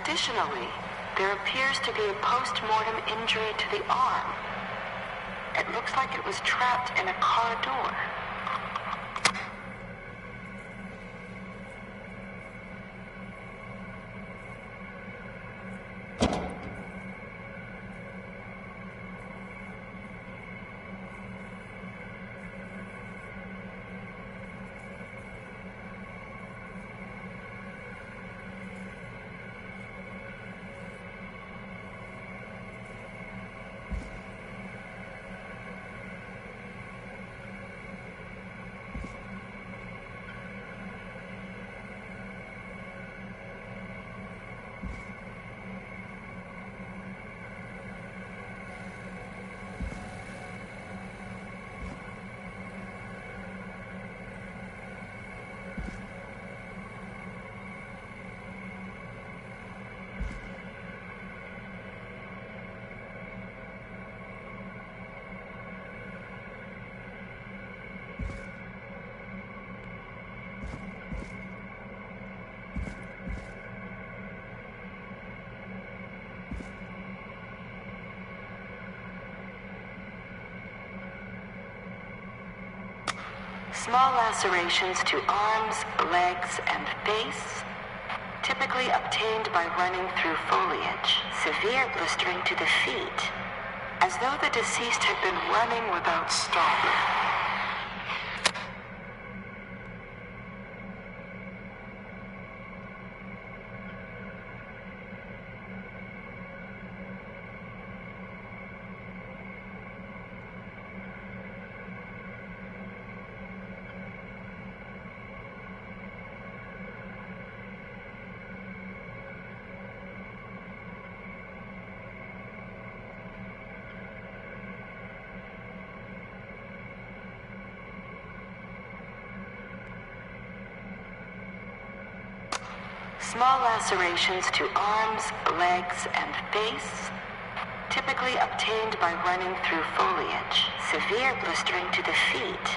Additionally, there appears to be a post-mortem injury to the arm. It looks like it was trapped in a car door. Small lacerations to arms, legs, and face, typically obtained by running through foliage. Severe blistering to the feet, as though the deceased had been running without stopping. Small lacerations to arms, legs, and face, typically obtained by running through foliage. Severe blistering to the feet,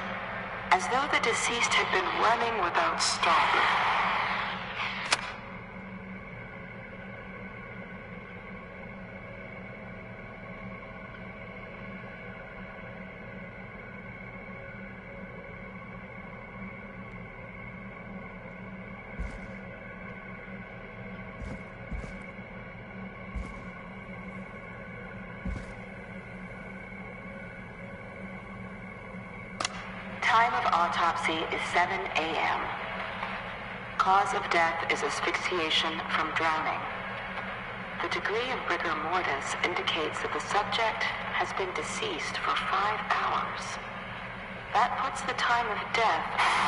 as though the deceased had been running without stopping. Time of autopsy is 7 a.m. Cause of death is asphyxiation from drowning. The degree of rigor mortis indicates that the subject has been deceased for 5 hours. That puts the time of death...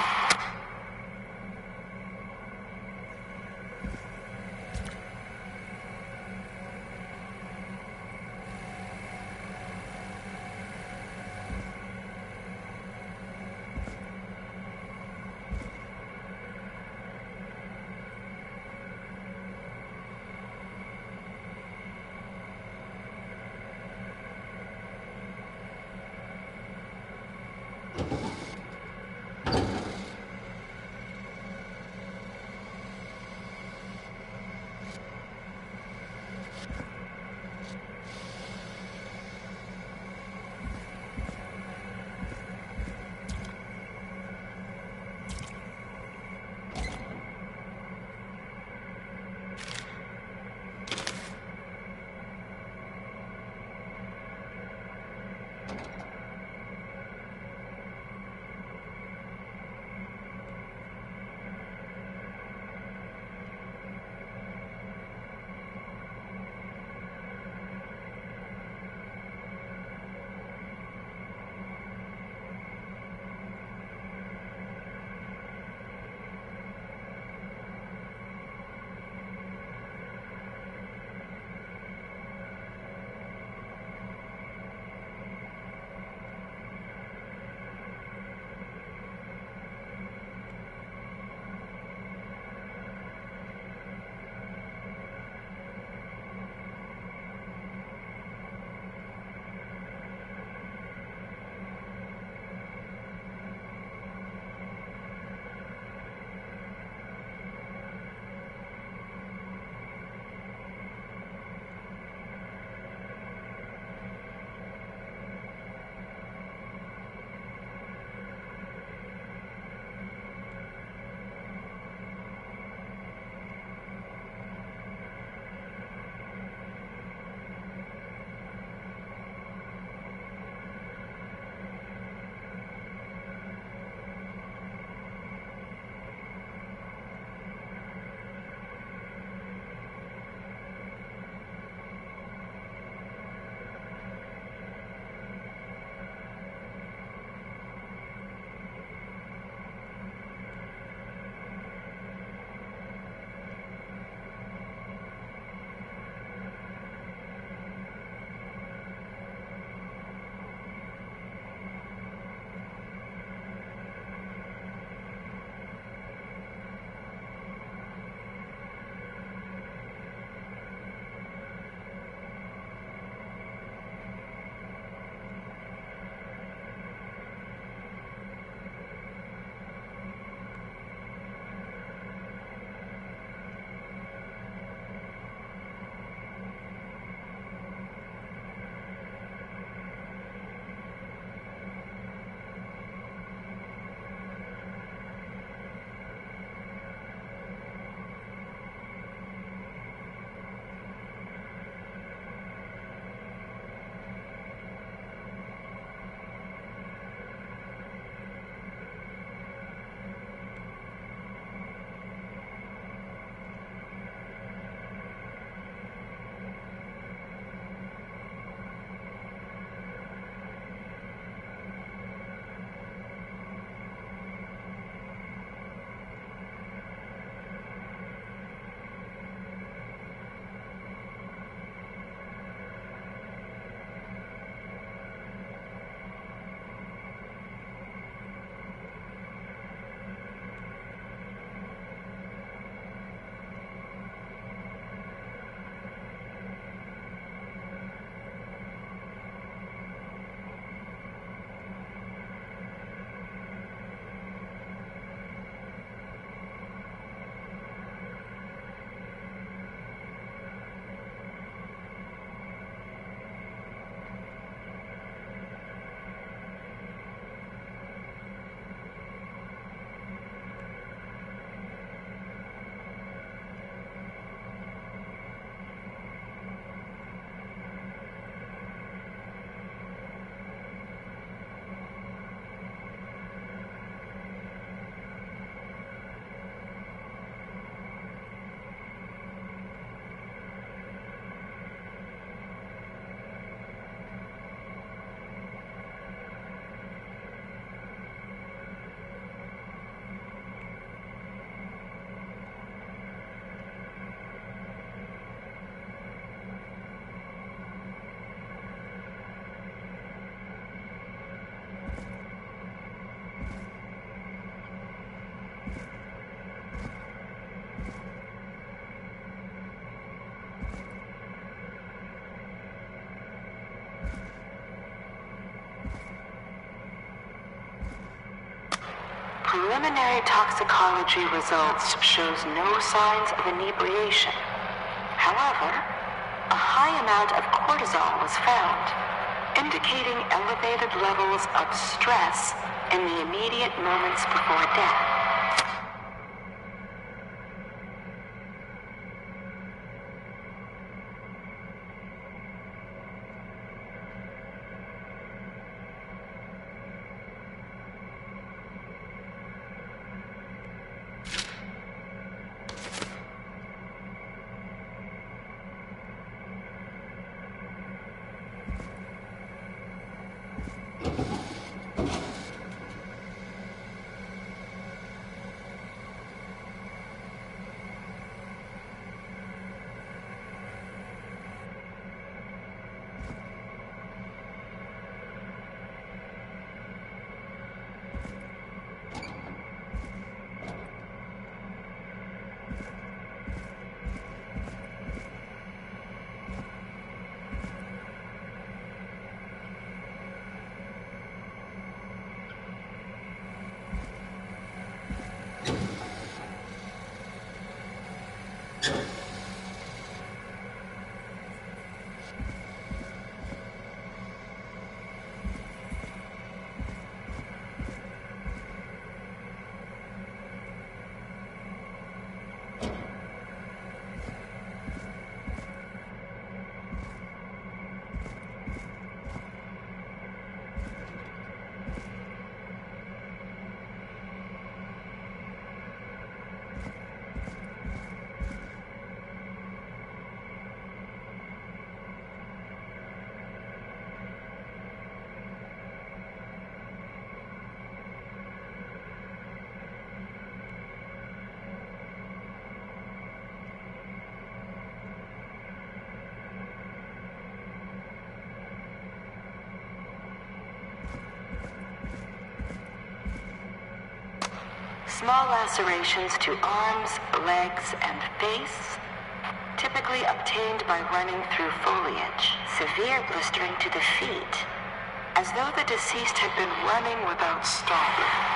Preliminary toxicology results shows no signs of inebriation. However, a high amount of cortisol was found, indicating elevated levels of stress in the immediate moments before death. Small lacerations to arms, legs, and face, typically obtained by running through foliage. Severe blistering to the feet, as though the deceased had been running without stopping.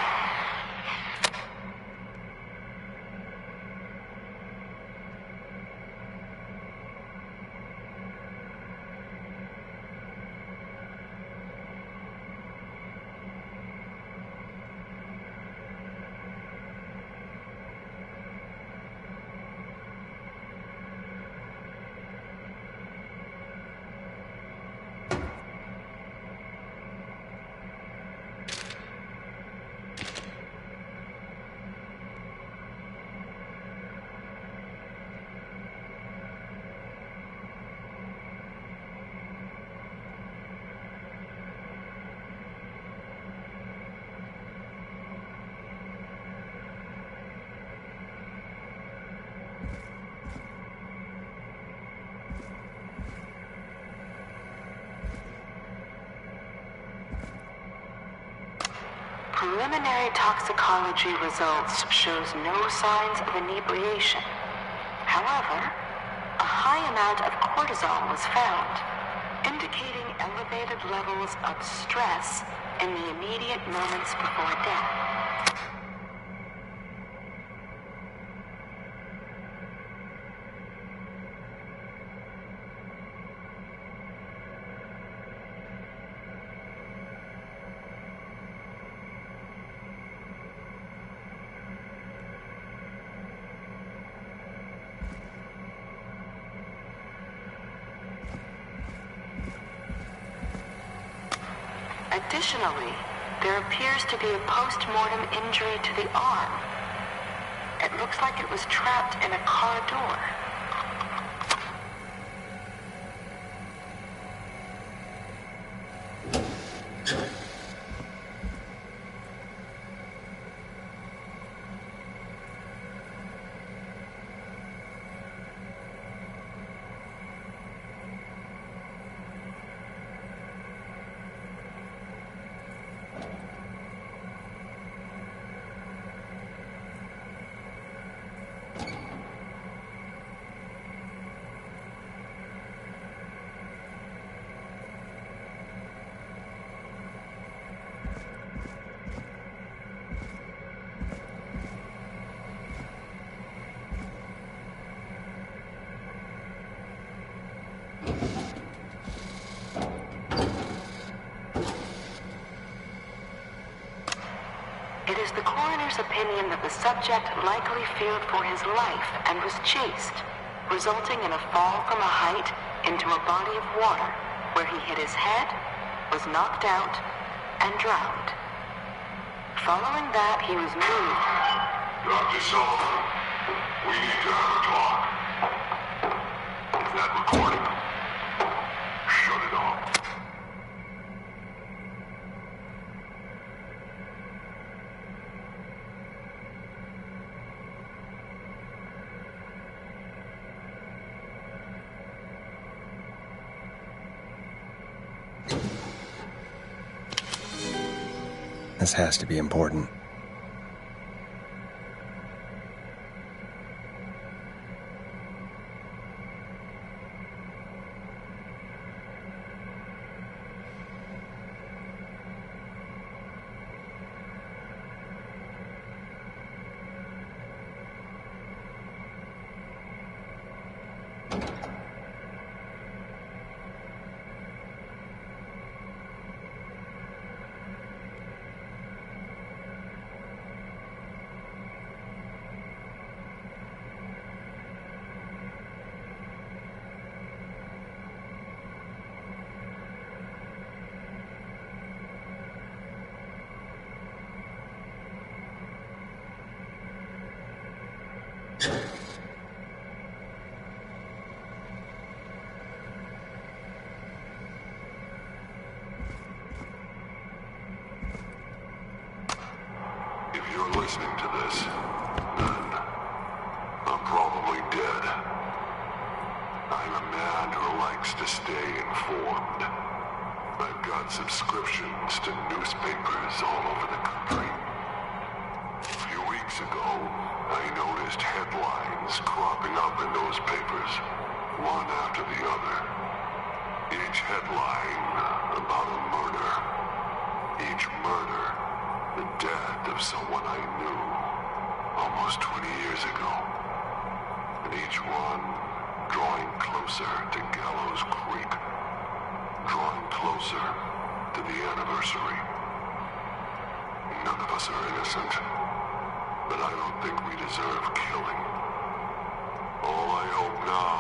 Preliminary toxicology results shows no signs of inebriation. However, a high amount of cortisol was found, indicating elevated levels of stress in the immediate moments before death. Additionally, there appears to be a post-mortem injury to the arm. It looks like it was trapped in a car door. experiencers' opinion that the subject likely feared for his life and was chased, resulting in a fall from a height into a body of water where he hit his head, was knocked out, and drowned. Following that, he was moved. Dr. Sullivan, we need to have a talk. Is that recording? Shut it off. This has to be important. If you're listening to this, then I'm probably dead. I'm a man who likes to stay informed. I've got subscriptions to newspapers all over the country. A few weeks ago, I noticed headlines cropping up in those papers, one after the other. Each headline about a murder. Each murder, the death of someone I knew almost 20 years ago. And each one drawing closer to Gallows Creek. Drawing closer to the anniversary. None of us are innocent, but I don't think we deserve killing. All I hope now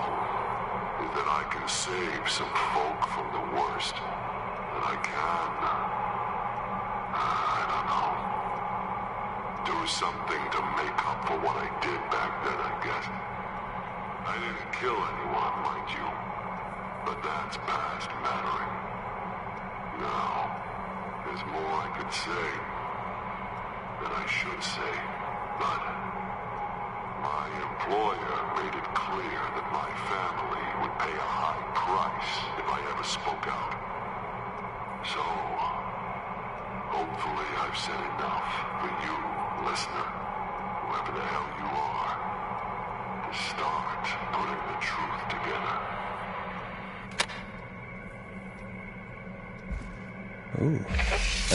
is that I can save some folk from the worst that I can. I don't know. Do something to make up for what I did back then, I guess. I didn't kill anyone, mind you, but that's past mattering. Now, there's more I could say that I should say, but my employer made it clear that my family would pay a high price if I ever spoke out. So, hopefully I've said enough for you, listener, whoever the hell you are, to start putting the truth together. Ooh,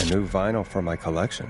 a new vinyl for my collection.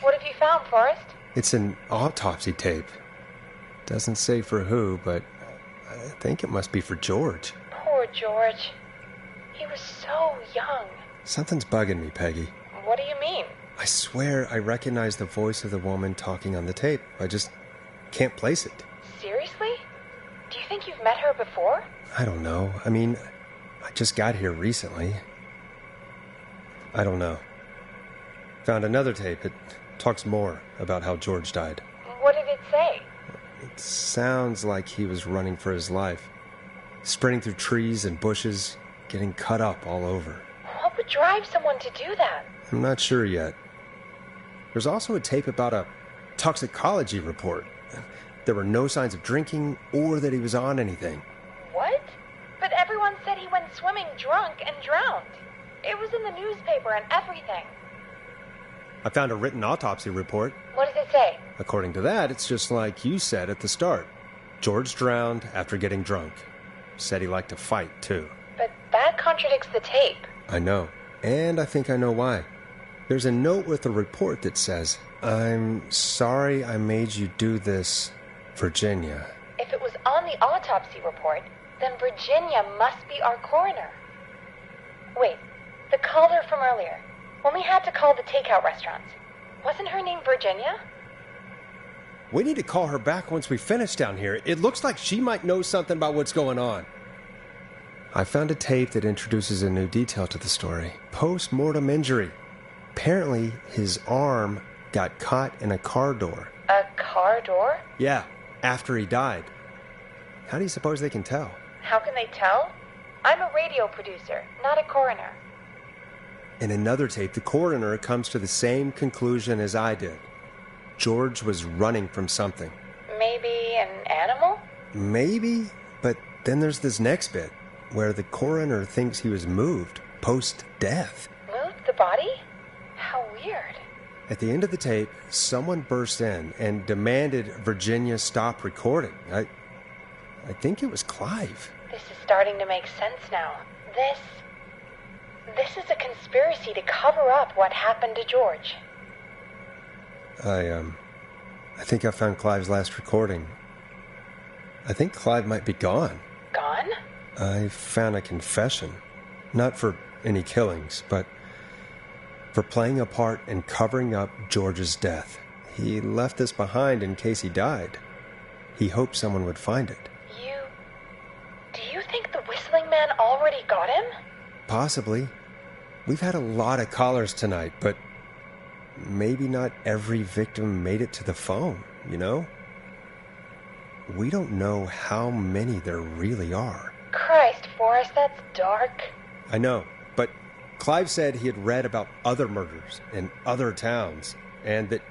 What have you found, Forrest? It's an autopsy tape. Doesn't say for who, but I think it must be for George. Poor George. He was so young. Something's bugging me, Peggy. What do you mean? I swear I recognize the voice of the woman talking on the tape. I just can't place it. Seriously? Do you think you've met her before? I don't know. I mean, I just got here recently. I don't know. Found another tape. It talks more about how George died. What did it say? It sounds like he was running for his life. Sprinting through trees and bushes, getting cut up all over. What would drive someone to do that? I'm not sure yet. There's also a tape about a toxicology report. There were no signs of drinking or that he was on anything. What? But everyone said he went swimming drunk and drowned. It was in the newspaper and everything. I found a written autopsy report. What does it say? According to that, it's just like you said at the start. George drowned after getting drunk. Said he liked to fight, too. But that contradicts the tape. I know. And I think I know why. There's a note with the report that says, "I'm sorry I made you do this, Virginia." If it was on the autopsy report, then Virginia must be our coroner. Wait, the caller from earlier, when we had to call the takeout restaurants, wasn't her name Virginia? We need to call her back once we finish down here. It looks like she might know something about what's going on. I found a tape that introduces a new detail to the story. Post-mortem injury. Apparently, his arm got caught in a car door. A car door? Yeah, after he died. How do you suppose they can tell? How can they tell? I'm a radio producer, not a coroner. In another tape, the coroner comes to the same conclusion as I did. George was running from something. Maybe an animal? Maybe, but then there's this next bit, where the coroner thinks he was moved post-death. Moved the body? How weird. At the end of the tape, someone burst in and demanded Virginia stop recording. I think it was Clive. This is starting to make sense now. This is a conspiracy to cover up what happened to George. I think I found Clive's last recording. I think Clive might be gone. Gone? I found a confession. Not for any killings, but for playing a part in covering up George's death. He left this behind in case he died. He hoped someone would find it. Do you think the whistling man already got him? Possibly. We've had a lot of callers tonight, but maybe not every victim made it to the phone, you know? We don't know how many there really are. Christ, Forrest, that's dark. I know, but Clive said he had read about other murders in other towns, and that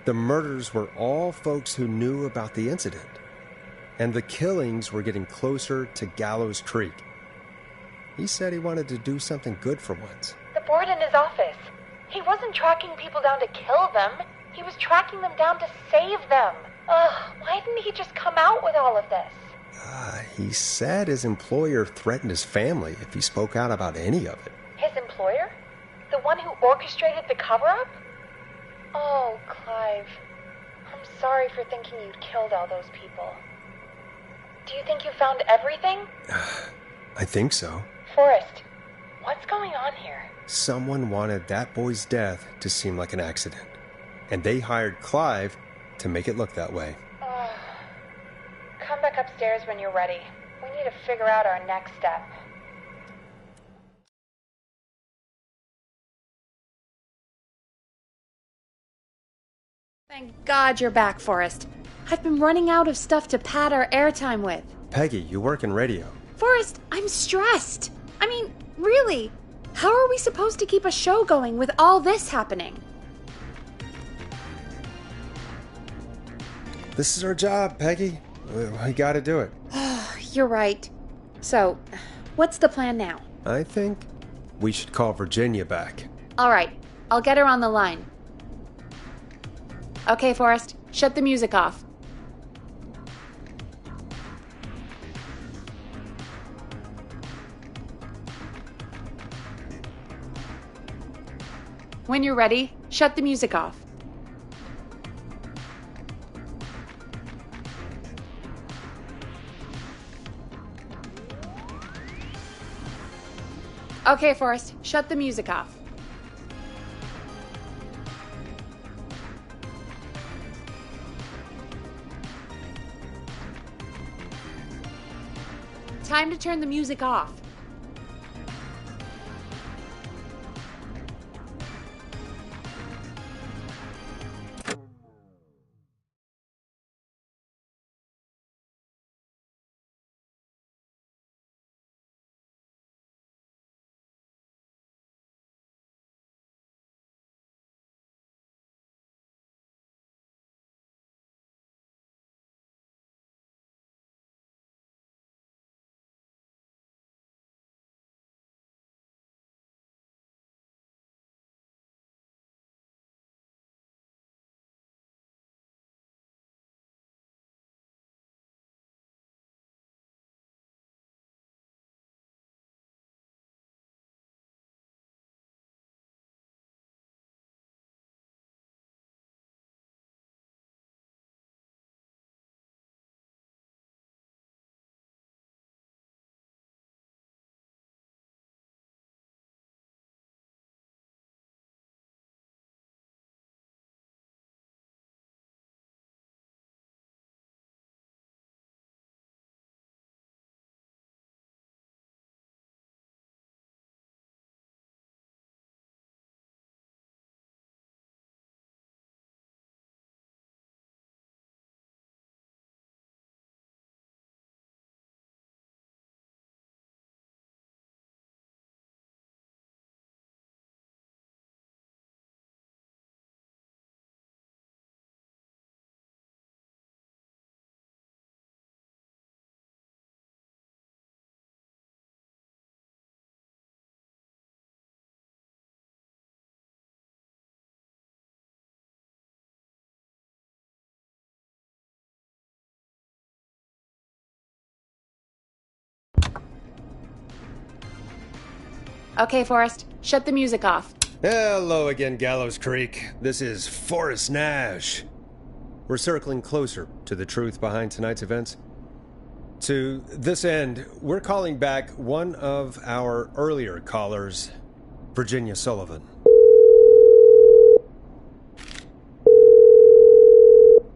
the murders were all folks who knew about the incident. And the killings were getting closer to Gallows Creek. He said he wanted to do something good for once. The board in his office. He wasn't tracking people down to kill them. He was tracking them down to save them. Ugh, why didn't he just come out with all of this? He said his employer threatened his family if he spoke out about any of it. His employer? The one who orchestrated the cover-up? Oh, Clive. I'm sorry for thinking you'd killed all those people. Do you think you found everything? I think so. Forrest, what's going on here? Someone wanted that boy's death to seem like an accident, and they hired Clive to make it look that way. Come back upstairs when you're ready. We need to figure out our next step. Thank God you're back, Forrest. I've been running out of stuff to pad our airtime with. Peggy, you work in radio. Forrest, I'm stressed. I mean, really, how are we supposed to keep a show going with all this happening? This is our job, Peggy. We gotta do it. You're right. So, what's the plan now? I think we should call Virginia back. All right, I'll get her on the line. Okay, Forrest, shut the music off. When you're ready, shut the music off. Okay, Forrest, shut the music off. Time to turn the music off. Okay, Forrest, shut the music off. Hello again, Gallows Creek. This is Forrest Nash. We're circling closer to the truth behind tonight's events. To this end, we're calling back one of our earlier callers, Virginia Sullivan.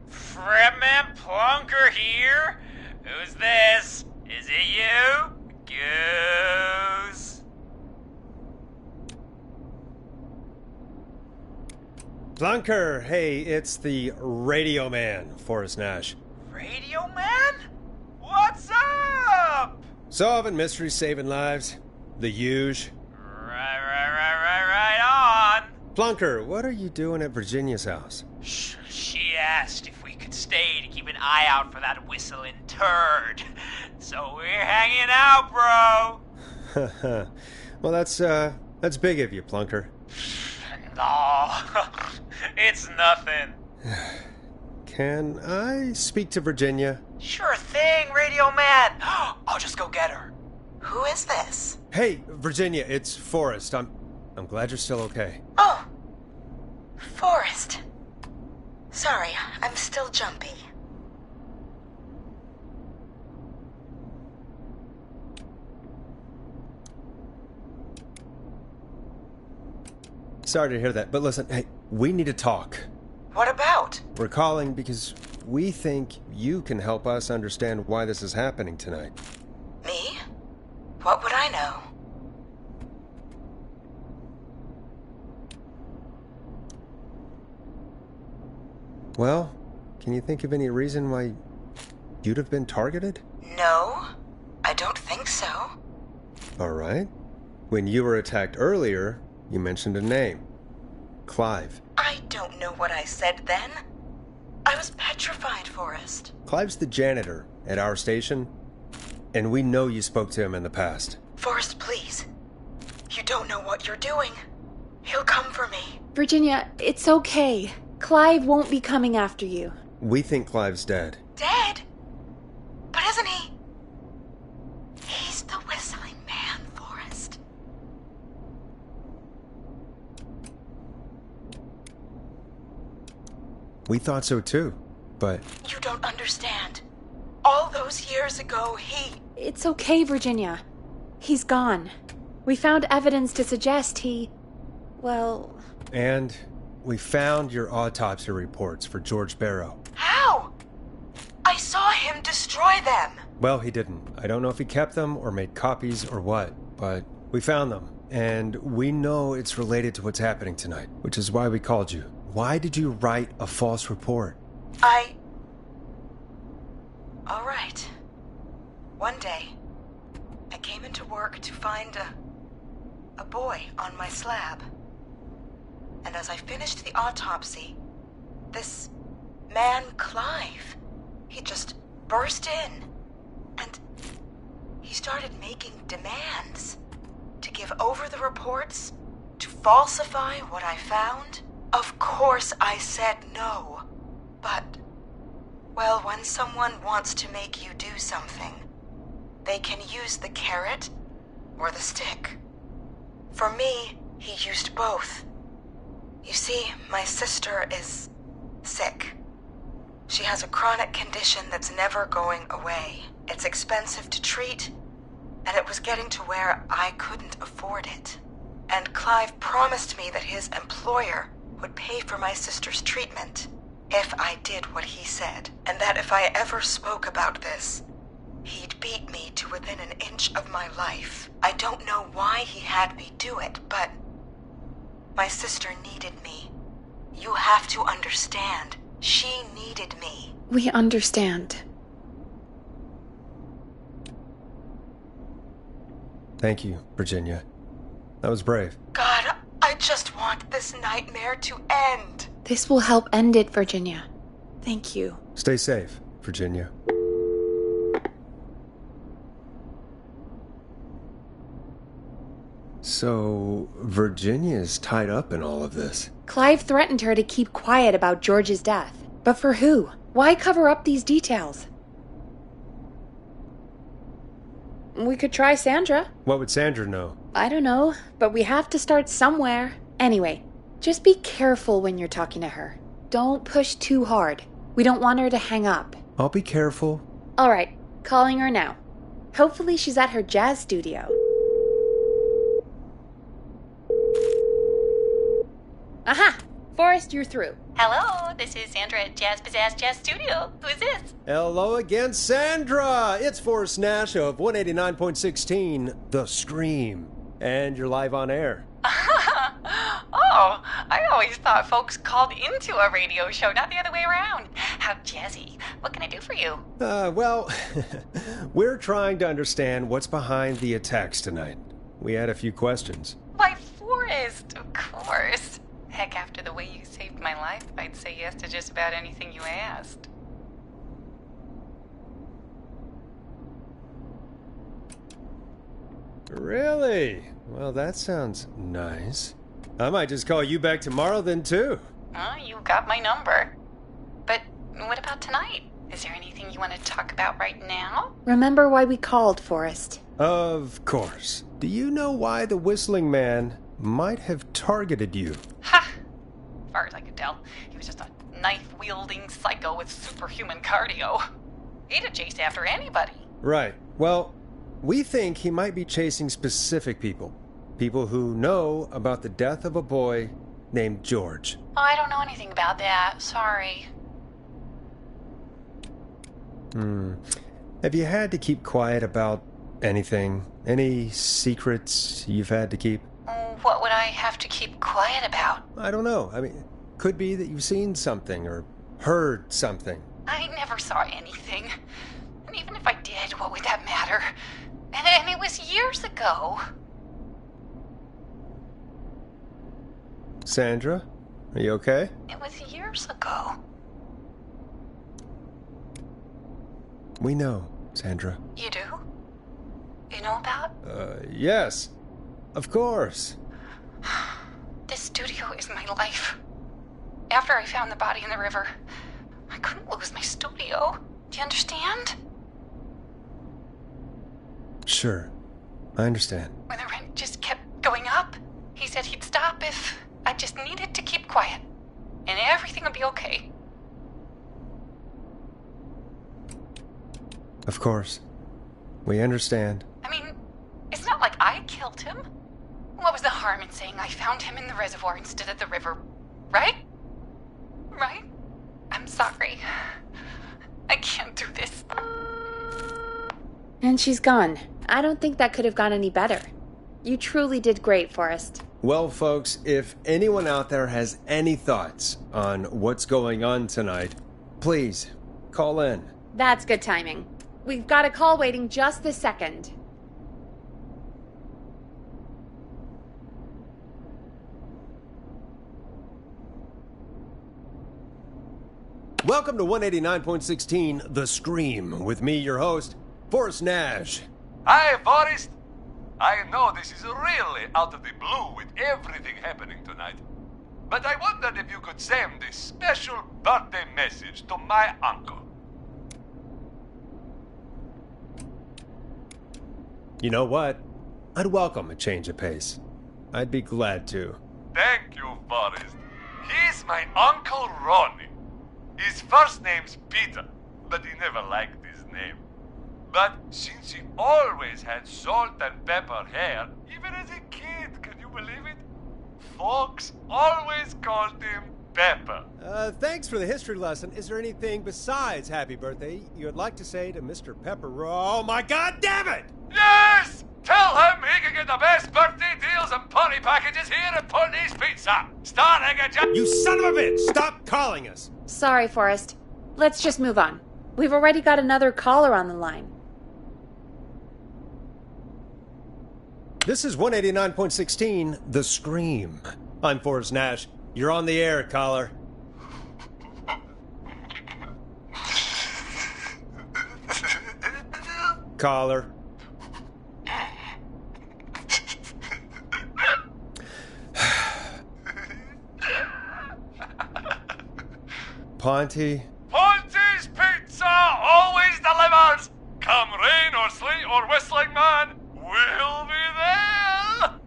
Fredman Plunker here? Who's this? Is it you? Goose. Plunker, hey, it's the Radio Man, Forrest Nash. Radio Man? What's up? Solving mysteries, saving lives. The huge. Right on. Plunker, what are you doing at Virginia's house? She asked if we could stay to keep an eye out for that whistling turd. So we're hanging out, bro. Well, that's big of you, Plunker. No, it's nothing. Can I speak to Virginia? Sure thing, Radio Man. I'll just go get her. Who is this? Hey, Virginia, it's Forrest. I'm glad you're still okay. Oh, Forrest. Sorry, I'm still jumpy. Sorry to hear that, but listen, hey, we need to talk. What about? We're calling because we think you can help us understand why this is happening tonight. Me? What would I know? Well, can you think of any reason why you'd have been targeted? No, I don't think so. All right. When you were attacked earlier, you mentioned a name. Clive. I don't know what I said then. I was petrified, Forrest. Clive's the janitor at our station, and we know you spoke to him in the past. Forrest, please. You don't know what you're doing. He'll come for me. Virginia, it's okay. Clive won't be coming after you. We think Clive's dead. Dead? But isn't he? He's the whistling man, Forrest. We thought so too, but... You don't understand. All those years ago, It's okay, Virginia. He's gone. We found evidence to suggest he... well... And we found your autopsy reports for George Barrow. How? I saw him destroy them. Well, he didn't. I don't know if he kept them or made copies or what, but we found them. And we know it's related to what's happening tonight, which is why we called you. Why did you write a false report? All right. One day, I came into work to find a boy on my slab. And as I finished the autopsy, this man, Clive, he just burst in. And he started making demands to give over the reports, to falsify what I found. Of course I said no. But, well, when someone wants to make you do something, they can use the carrot or the stick. For me, he used both. You see, my sister is sick. She has a chronic condition that's never going away. It's expensive to treat, and it was getting to where I couldn't afford it. And Clive promised me that his employer would pay for my sister's treatment if I did what he said, and that if I ever spoke about this, he'd beat me to within an inch of my life. I don't know why he had me do it, but my sister needed me. You have to understand. She needed me. We understand. Thank you, Virginia. That was brave. God, I just want this nightmare to end. This will help end it, Virginia. Thank you. Stay safe, Virginia. So, Virginia's tied up in all of this. Clive threatened her to keep quiet about George's death. But for who? Why cover up these details? We could try Sandra. What would Sandra know? I don't know, but we have to start somewhere. Anyway, just be careful when you're talking to her. Don't push too hard. We don't want her to hang up. I'll be careful. All right, calling her now. Hopefully she's at her jazz studio. Aha! Forrest, you're through. Hello, this is Sandra at Jazz Pizzazz Jazz Studio. Who is this? Hello again, Sandra! It's Forrest Nash of 189.16, The Scream. And you're live on air. Oh, I always thought folks called into a radio show, not the other way around. How jazzy. What can I do for you? Well, we're trying to understand what's behind the attacks tonight. We had a few questions. Why, Forrest, of course. Heck, after the way you saved my life, I'd say yes to just about anything you asked. Really? Well, that sounds nice. I might just call you back tomorrow then, too. Oh, you got my number. But what about tonight? Is there anything you want to talk about right now? Remember why we called, Forrest. Of course. Do you know why the Whistling Man might have targeted you? Ha! As far as I could tell, he was just a knife-wielding psycho with superhuman cardio. He'd have chased after anybody. Right. Well, we think he might be chasing specific people. People who know about the death of a boy named George. Oh, I don't know anything about that. Sorry. Have you had to keep quiet about anything? Any secrets you've had to keep? What would I have to keep quiet about? I don't know. I mean, could be that you've seen something or heard something. I never saw anything. And even if I did, what would that matter? And it was years ago. Sandra, are you okay? It was years ago. We know, Sandra. You do? You know about? Yes. Of course. This studio is my life. After I found the body in the river, I couldn't lose my studio. Do you understand? Sure. I understand. When the rent just kept going up, he said he'd stop if I just needed to keep quiet. And everything would be okay. Of course. We understand. I mean, it's not like I killed him. harm in saying I found him in the reservoir instead of the river, right? Right? I'm sorry. I can't do this. And she's gone. I don't think that could have gone any better. You truly did great, Forrest. Well, folks, if anyone out there has any thoughts on what's going on tonight, please call in. That's good timing. We've got a call waiting just this second. Welcome to 189.16 The Scream, with me, your host, Forrest Nash. Hi, Forrest. I know this is really out of the blue with everything happening tonight. But I wondered if you could send this special birthday message to my uncle. You know what? I'd welcome a change of pace. I'd be glad to. Thank you, Forrest. He's my Uncle Ronnie. His first name's Peter, but he never liked his name. But since he always had salt and pepper hair, even as a kid, can you believe it? Folks always called him Pepper. Thanks for the history lesson. Is there anything besides happy birthday you would like to say to Mr. Pepper? Oh my god damn it! Yes! Tell him he can get the best birthday deals and party packages here at Putney's Pizza. Starting at You son of a bitch! Stop calling us! Sorry, Forrest. Let's just move on. We've already got another caller on the line. This is 189.16 The Scream. I'm Forrest Nash. You're on the air, caller. Caller. Ponty. Ponty's Pizza always delivers. Come rain or sleet or whistling man, we'll be there.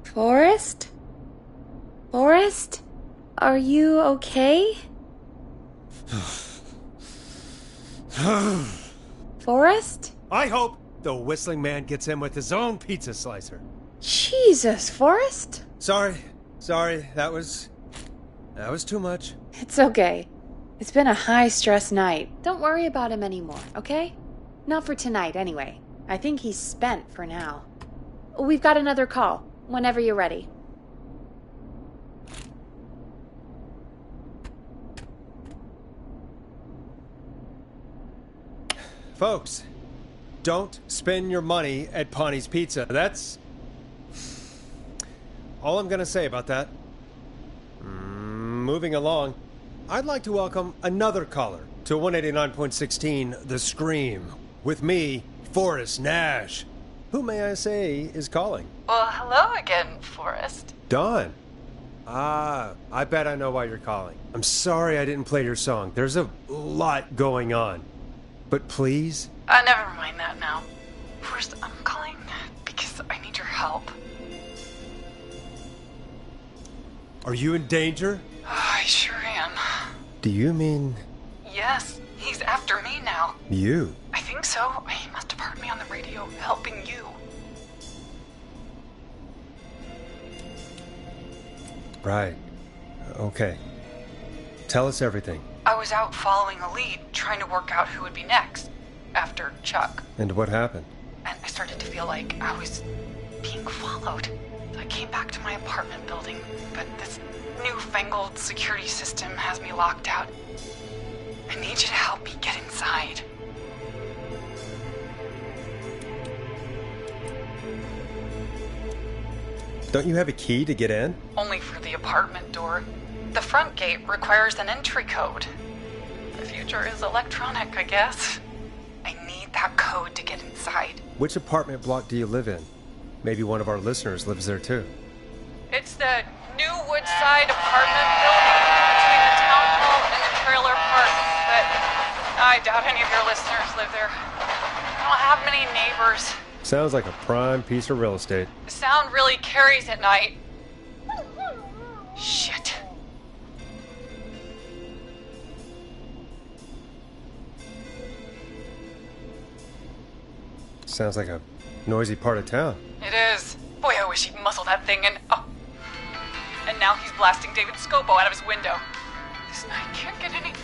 Forrest? Forrest? Are you okay? Forrest? I hope the whistling man gets in with his own pizza slicer. Jesus, Forrest? Sorry. That was too much. It's okay. It's been a high-stress night. Don't worry about him anymore, okay? Not for tonight, anyway. I think he's spent for now. We've got another call, whenever you're ready. Folks, don't spend your money at Ponty's Pizza. That's all I'm going to say about that. Moving along, I'd like to welcome another caller to 189.16 The Scream, with me, Forrest Nash. Who, may I say, is calling? Well, hello again, Forrest. Dawn. I bet I know why you're calling. I'm sorry I didn't play your song. There's a lot going on. But please? Never mind that now. First, I'm calling because I need your help. Are you in danger? I sure am. Do you mean... Yes, he's after me now. you? I think so. He must have heard me on the radio helping you. Right. Okay. Tell us everything. I was out following a lead, trying to work out who would be next, after Chuck. And what happened? And I started to feel like I was being followed. I came back to my apartment building, but this newfangled security system has me locked out. I need you to help me get inside. Don't you have a key to get in? Only for the apartment door. The front gate requires an entry code. The future is electronic, I guess. I need that code to get inside. Which apartment block do you live in? Maybe one of our listeners lives there too. It's the new Woodside apartment building between the town hall and the trailer park, but I doubt any of your listeners live there. I don't have many neighbors. Sounds like a prime piece of real estate. The sound really carries at night. Shit. Sounds like a noisy part of town. It is. Boy, I wish he'd muzzle that thing and... Oh. And now he's blasting David Scopo out of his window. This night can't get any...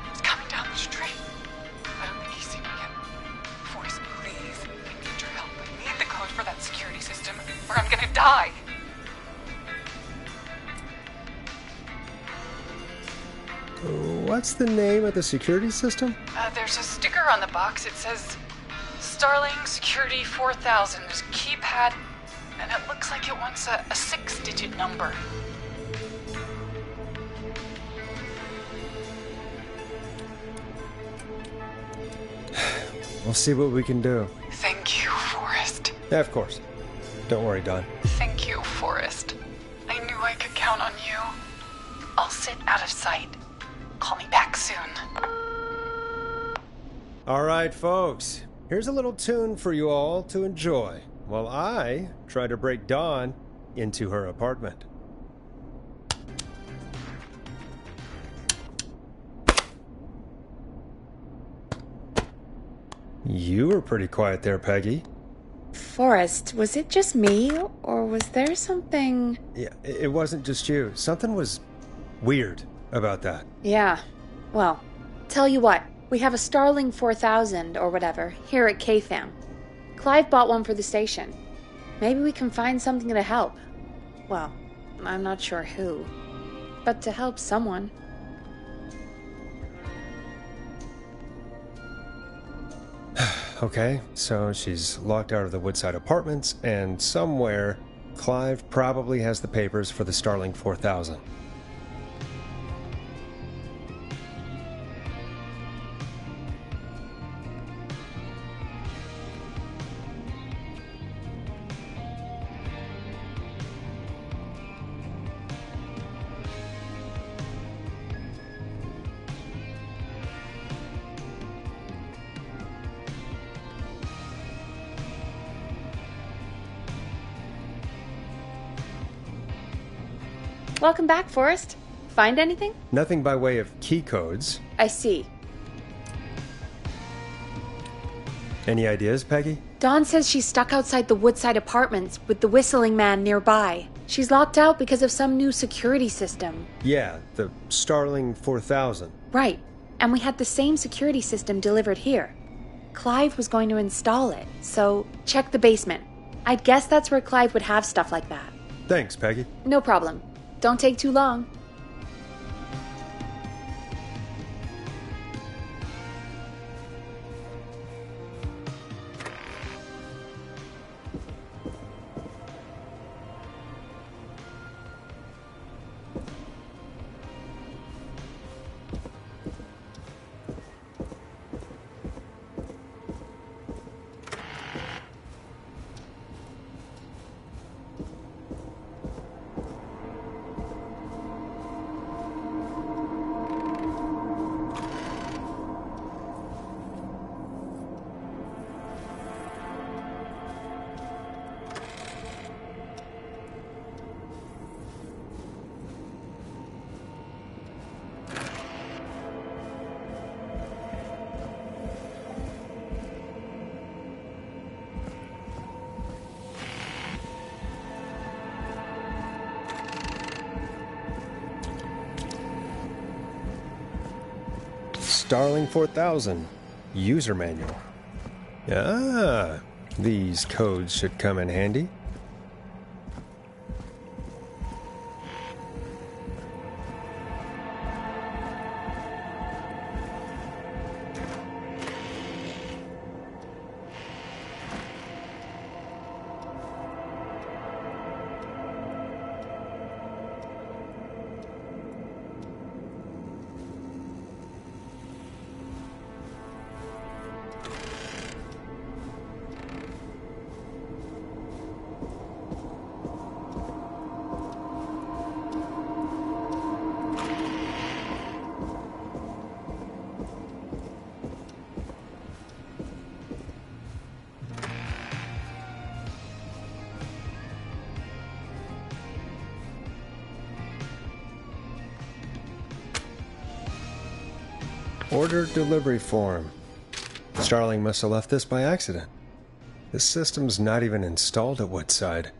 He's coming down the street. I don't think he's seen me yet. Voice, please. I need your help. I need the code for that security system, or I'm gonna die. What's the name of the security system? There's a sticker on the box. It says Starling Security 4000. There's a keypad, and it looks like it wants a 6-digit number. We'll see what we can do. Thank you, Forrest. Yeah, of course. Don't worry, Don. Thank you, Forrest. I knew I could count on you. I'll sit out of sight. Call me back soon. All right, folks. Here's a little tune for you all to enjoy while I try to break Dawn into her apartment. You were pretty quiet there, Peggy. Forrest, was it just me, or was there something... Yeah, it wasn't just you. Something was weird about that. Yeah. Well, tell you what. We have a Starling 4000, or whatever, here at KFAM. Clive bought one for the station. Maybe we can find something to help. Well, I'm not sure who. But to help someone. Okay, so she's locked out of the Woodside Apartments, and somewhere, Clive probably has the papers for the Starling 4000. Welcome back, Forrest. Find anything? Nothing by way of key codes. I see. Any ideas, Peggy? Dawn says she's stuck outside the Woodside Apartments with the whistling man nearby. She's locked out because of some new security system. Yeah, the Starling 4000. Right. And we had the same security system delivered here. Clive was going to install it, so check the basement. I'd guess that's where Clive would have stuff like that. Thanks, Peggy. No problem. Don't take too long. Starling 4000 user manual. Ah, these codes should come in handy. Order delivery form. Starling must have left this by accident. This system's not even installed at Woodside.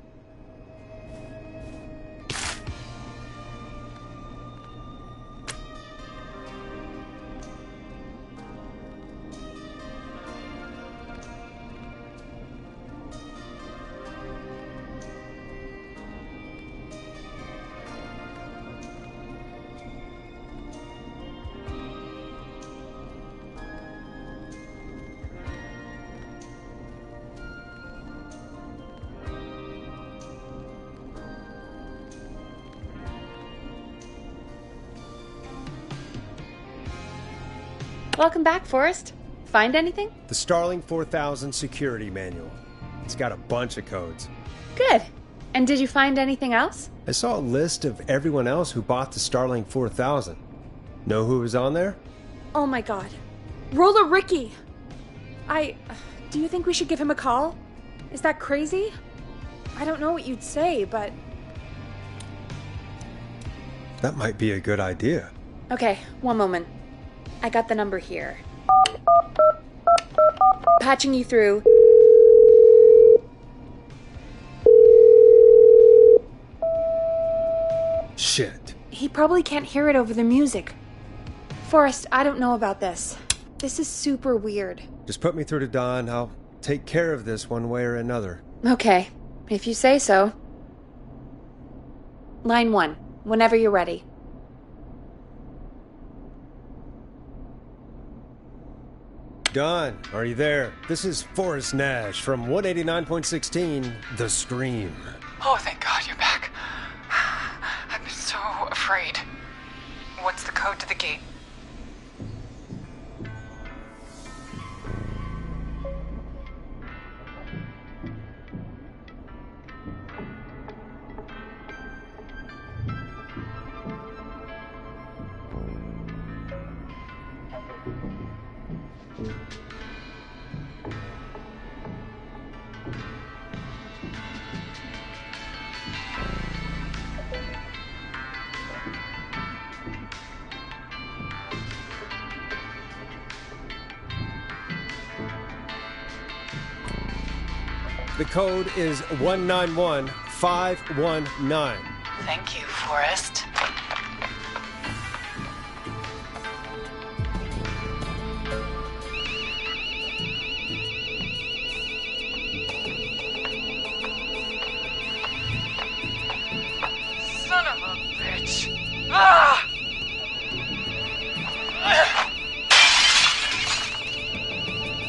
Welcome back, Forrest. Find anything? The Starling 4000 security manual. It's got a bunch of codes. Good. And did you find anything else? I saw a list of everyone else who bought the Starling 4000. Know who was on there? Oh my god. Roller Ricky! Do you think we should give him a call? Is that crazy? I don't know what you'd say, but... That might be a good idea. Okay, one moment. I got the number here. Patching you through. Shit. He probably can't hear it over the music. Forrest, I don't know about this. This is super weird. Just put me through to Don. I'll take care of this one way or another. Okay, if you say so. Line 1, whenever you're ready. Don, are you there? This is Forrest Nash from 189.16, The Scream. Oh, thank God you're back. I've been so afraid. What's the code to the gate? The code is 191519. Thank you, Forrest. Son of a bitch. Ah!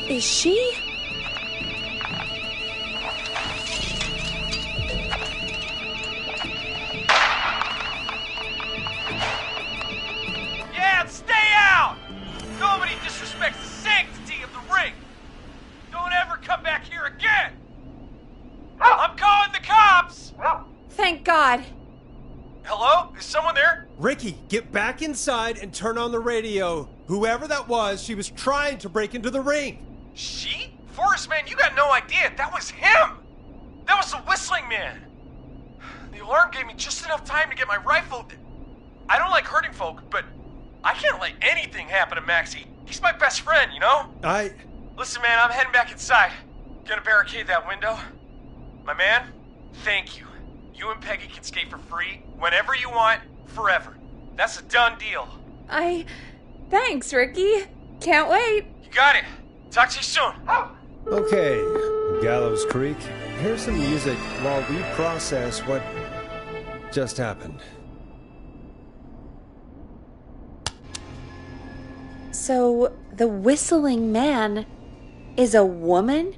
Is she? Yeah, stay out! Nobody disrespects the sanctity of the ring! Don't ever come back here again! I'm calling the cops! Thank God. Hello? Is someone there? Ricky, get back inside and turn on the radio. Whoever that was, she was trying to break into the ring. She? Forrest, man, you got no idea. That was him! That was the whistling man! The alarm gave me just enough time to get my rifle. I don't like hurting folk, but I can't let anything happen to Maxie. He's my best friend, you know? Listen, man, I'm heading back inside. Gonna barricade that window. My man, thank you. You and Peggy can skate for free whenever you want, forever. That's a done deal. Thanks, Ricky. Can't wait. You got it. Talk to you soon. Okay, Gallows Creek, here's some music while we process what just happened. So, the whistling man is a woman?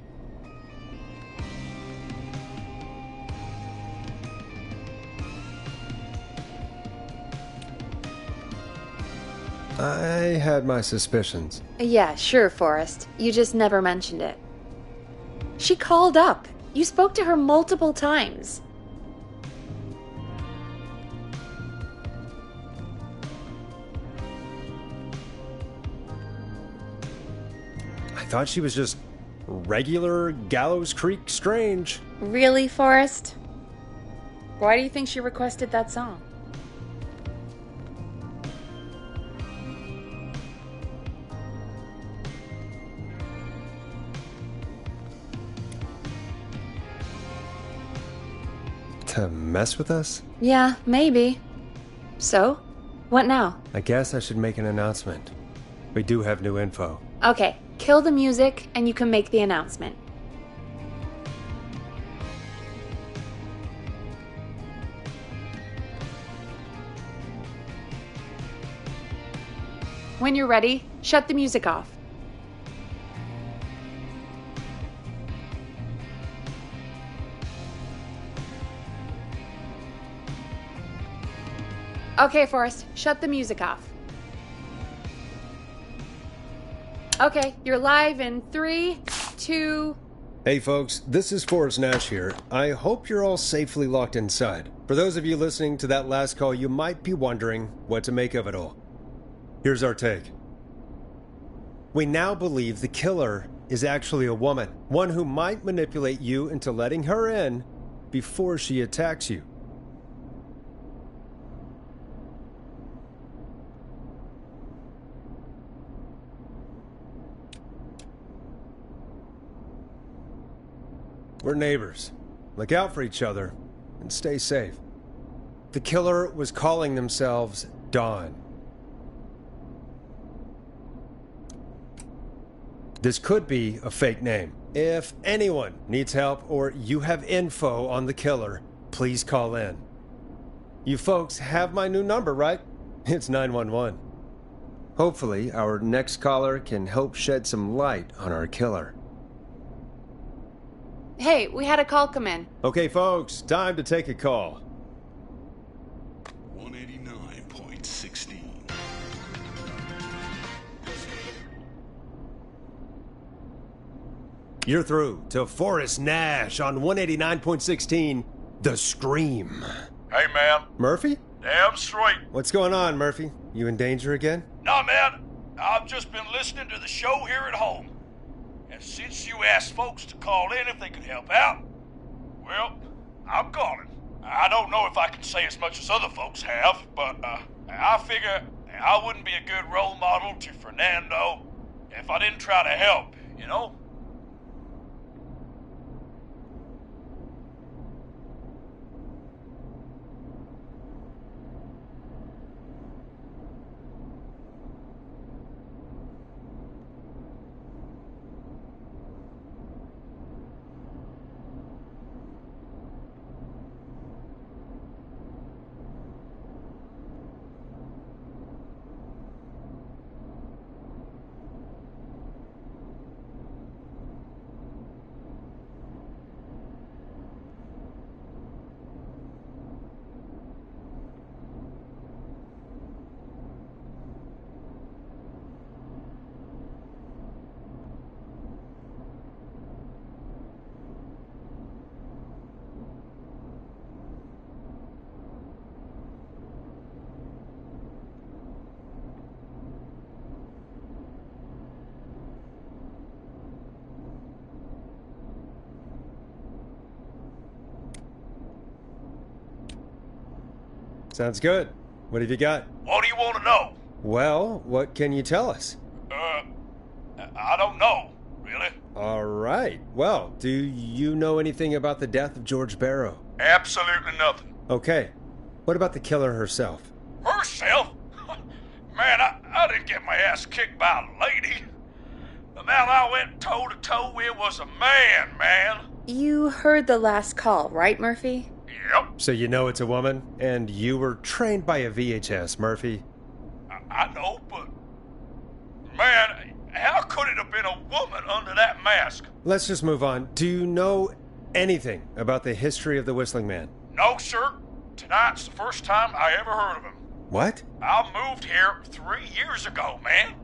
I had my suspicions. Yeah, sure, Forrest. You just never mentioned it. She called up. You spoke to her multiple times. I thought she was just regular Gallows Creek Strange. Really, Forrest? Why do you think she requested that song? To mess with us? Yeah, maybe. So, what now? I guess I should make an announcement. We do have new info. Okay, kill the music and you can make the announcement. When you're ready, shut the music off. Okay, Forrest, shut the music off. Okay, you're live in 3, 2... Hey folks, this is Forrest Nash here. I hope you're all safely locked inside. For those of you listening to that last call, you might be wondering what to make of it all. Here's our take. We now believe the killer is actually a woman, one who might manipulate you into letting her in before she attacks you. We're neighbors. Look out for each other and stay safe. The killer was calling themselves Dawn. This could be a fake name. If anyone needs help or you have info on the killer, please call in. You folks have my new number, right? It's 911. Hopefully, our next caller can help shed some light on our killer. Hey, we had a call come in. Okay, folks, time to take a call. 189.16. You're through to Forrest Nash on 189.16, The Scream. Hey, man. Murphy? Damn straight. What's going on, Murphy? You in danger again? Nah, man. I've just been listening to the show here at home. And since you asked folks to call in if they could help out, well, I'm calling. I don't know if I can say as much as other folks have, but I figure I wouldn't be a good role model to Fernando if I didn't try to help, you know? Sounds good. What have you got? What do you want to know? Well, what can you tell us? I don't know, really. All right. Well, do you know anything about the death of George Barrow? Absolutely nothing. Okay. What about the killer herself? Herself? Man, I didn't get my ass kicked by a lady. The man I went toe-to-toe with was a man. You heard the last call, right, Murphy? Yep. So you know it's a woman, and you were trained by a VHS, Murphy. I know, but... Man, how could it have been a woman under that mask? Let's just move on. Do you know anything about the history of the Whistling Man? No, sir. Tonight's the first time I ever heard of him. What? I moved here 3 years ago, man.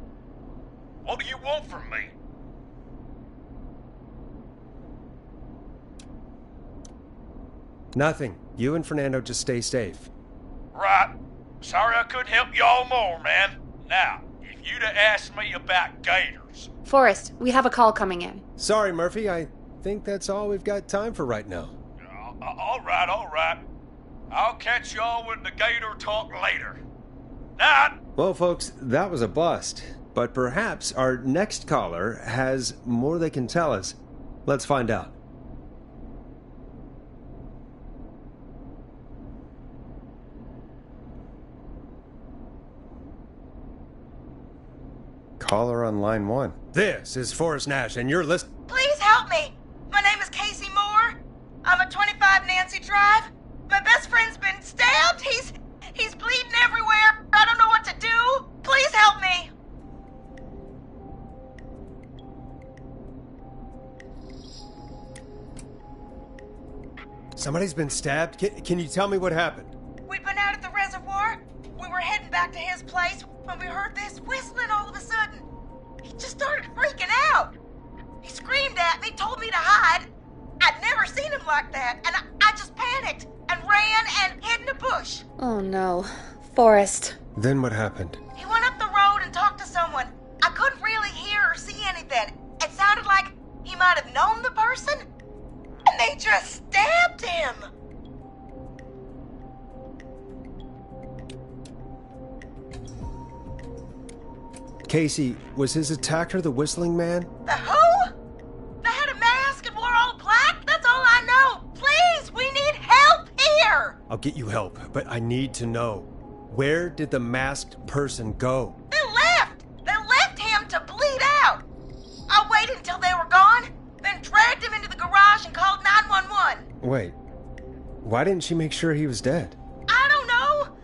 What do you want from me? Nothing. You and Fernando just stay safe. Right. Sorry I couldn't help y'all more, man. Now, if you'd have asked me about gators... Forrest, we have a call coming in. Sorry, Murphy. I think that's all we've got time for right now. All right. I'll catch y'all with the gator talk later. Night! Well, folks, that was a bust. But perhaps our next caller has more they can tell us. Let's find out. caller on line 1. This is Forrest Nash, and you're listening. Please help me. My name is Casey Moore. I'm at 25 Nancy Drive. My best friend's been stabbed. He's bleeding everywhere. I don't know what to do. Please help me. Somebody's been stabbed? Can you tell me what happened? We'd been out at the reservoir. We were heading back to his place when we heard this whistling all of a sudden. He just started freaking out. He screamed at me, told me to hide. I'd never seen him like that, and I just panicked and ran and hid in a bush. Oh no. Forrest. Then what happened? He went up the road and talked to someone. I couldn't really hear or see anything. It sounded like he might have known the person, and they just stabbed him. Casey, was his attacker the whistling man? The who? They had a mask and wore all black? That's all I know. Please, we need help here. I'll get you help, but I need to know. Where did the masked person go? They left. They left him to bleed out. I waited until they were gone, then dragged him into the garage and called 911. Wait, why didn't she make sure he was dead? I don't know.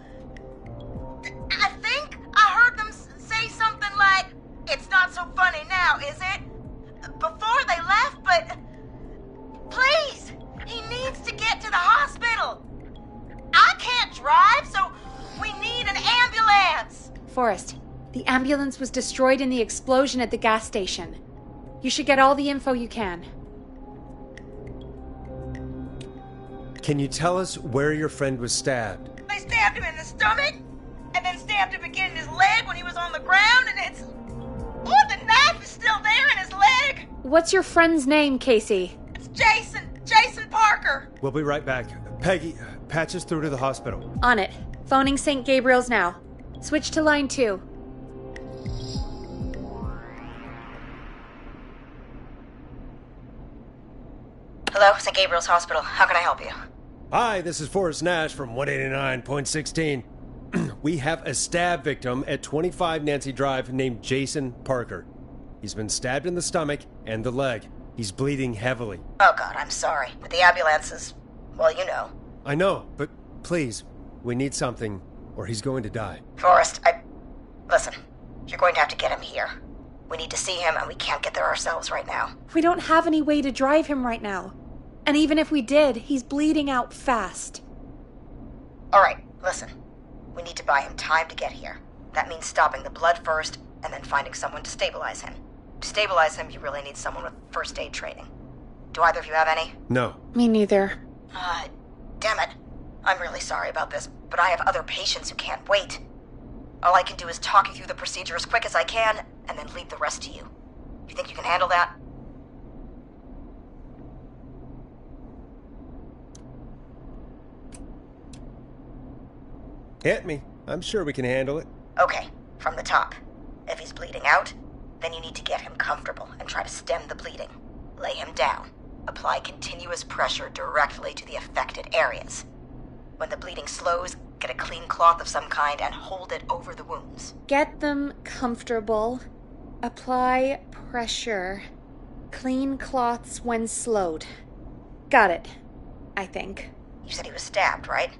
I think I heard them say something like, "It's not so funny now, is it?" before they left, but please, he needs to get to the hospital. I can't drive, so we need an ambulance. Forrest, the ambulance was destroyed in the explosion at the gas station. You should get all the info you can. Can you tell us where your friend was stabbed? They stabbed him in the stomach, and then stabbed him again in his leg when he was on the ground, and it's... Oh, the knife is still there in his leg! What's your friend's name, Casey? It's Jason Parker. We'll be right back. Peggy, patch us through to the hospital. On it. Phoning St. Gabriel's now. Switch to line 2. Hello, St. Gabriel's Hospital. How can I help you? Hi, this is Forrest Nash from 189.16. We have a stab victim at 25 Nancy Drive named Jason Parker. He's been stabbed in the stomach and the leg. He's bleeding heavily. Oh, God, I'm sorry. But the ambulance is... well, you know. I know, but please, we need something, or he's going to die. Forrest, listen, you're going to have to get him here. We need to see him, and we can't get there ourselves right now. We don't have any way to drive him right now. And even if we did, he's bleeding out fast. All right, listen. We need to buy him time to get here. That means stopping the blood first, and then finding someone to stabilize him. To stabilize him, you really need someone with first aid training. Do either of you have any? No. Me neither. Damn it. I'm really sorry about this, but I have other patients who can't wait. All I can do is talk you through the procedure as quick as I can, and then leave the rest to you. You think you can handle that? Hit me. I'm sure we can handle it. Okay, from the top. If he's bleeding out, then you need to get him comfortable and try to stem the bleeding. Lay him down. Apply continuous pressure directly to the affected areas. When the bleeding slows, get a clean cloth of some kind and hold it over the wounds. Get them comfortable. Apply pressure. Clean cloths when slowed. Got it, I think. You said he was stabbed, right?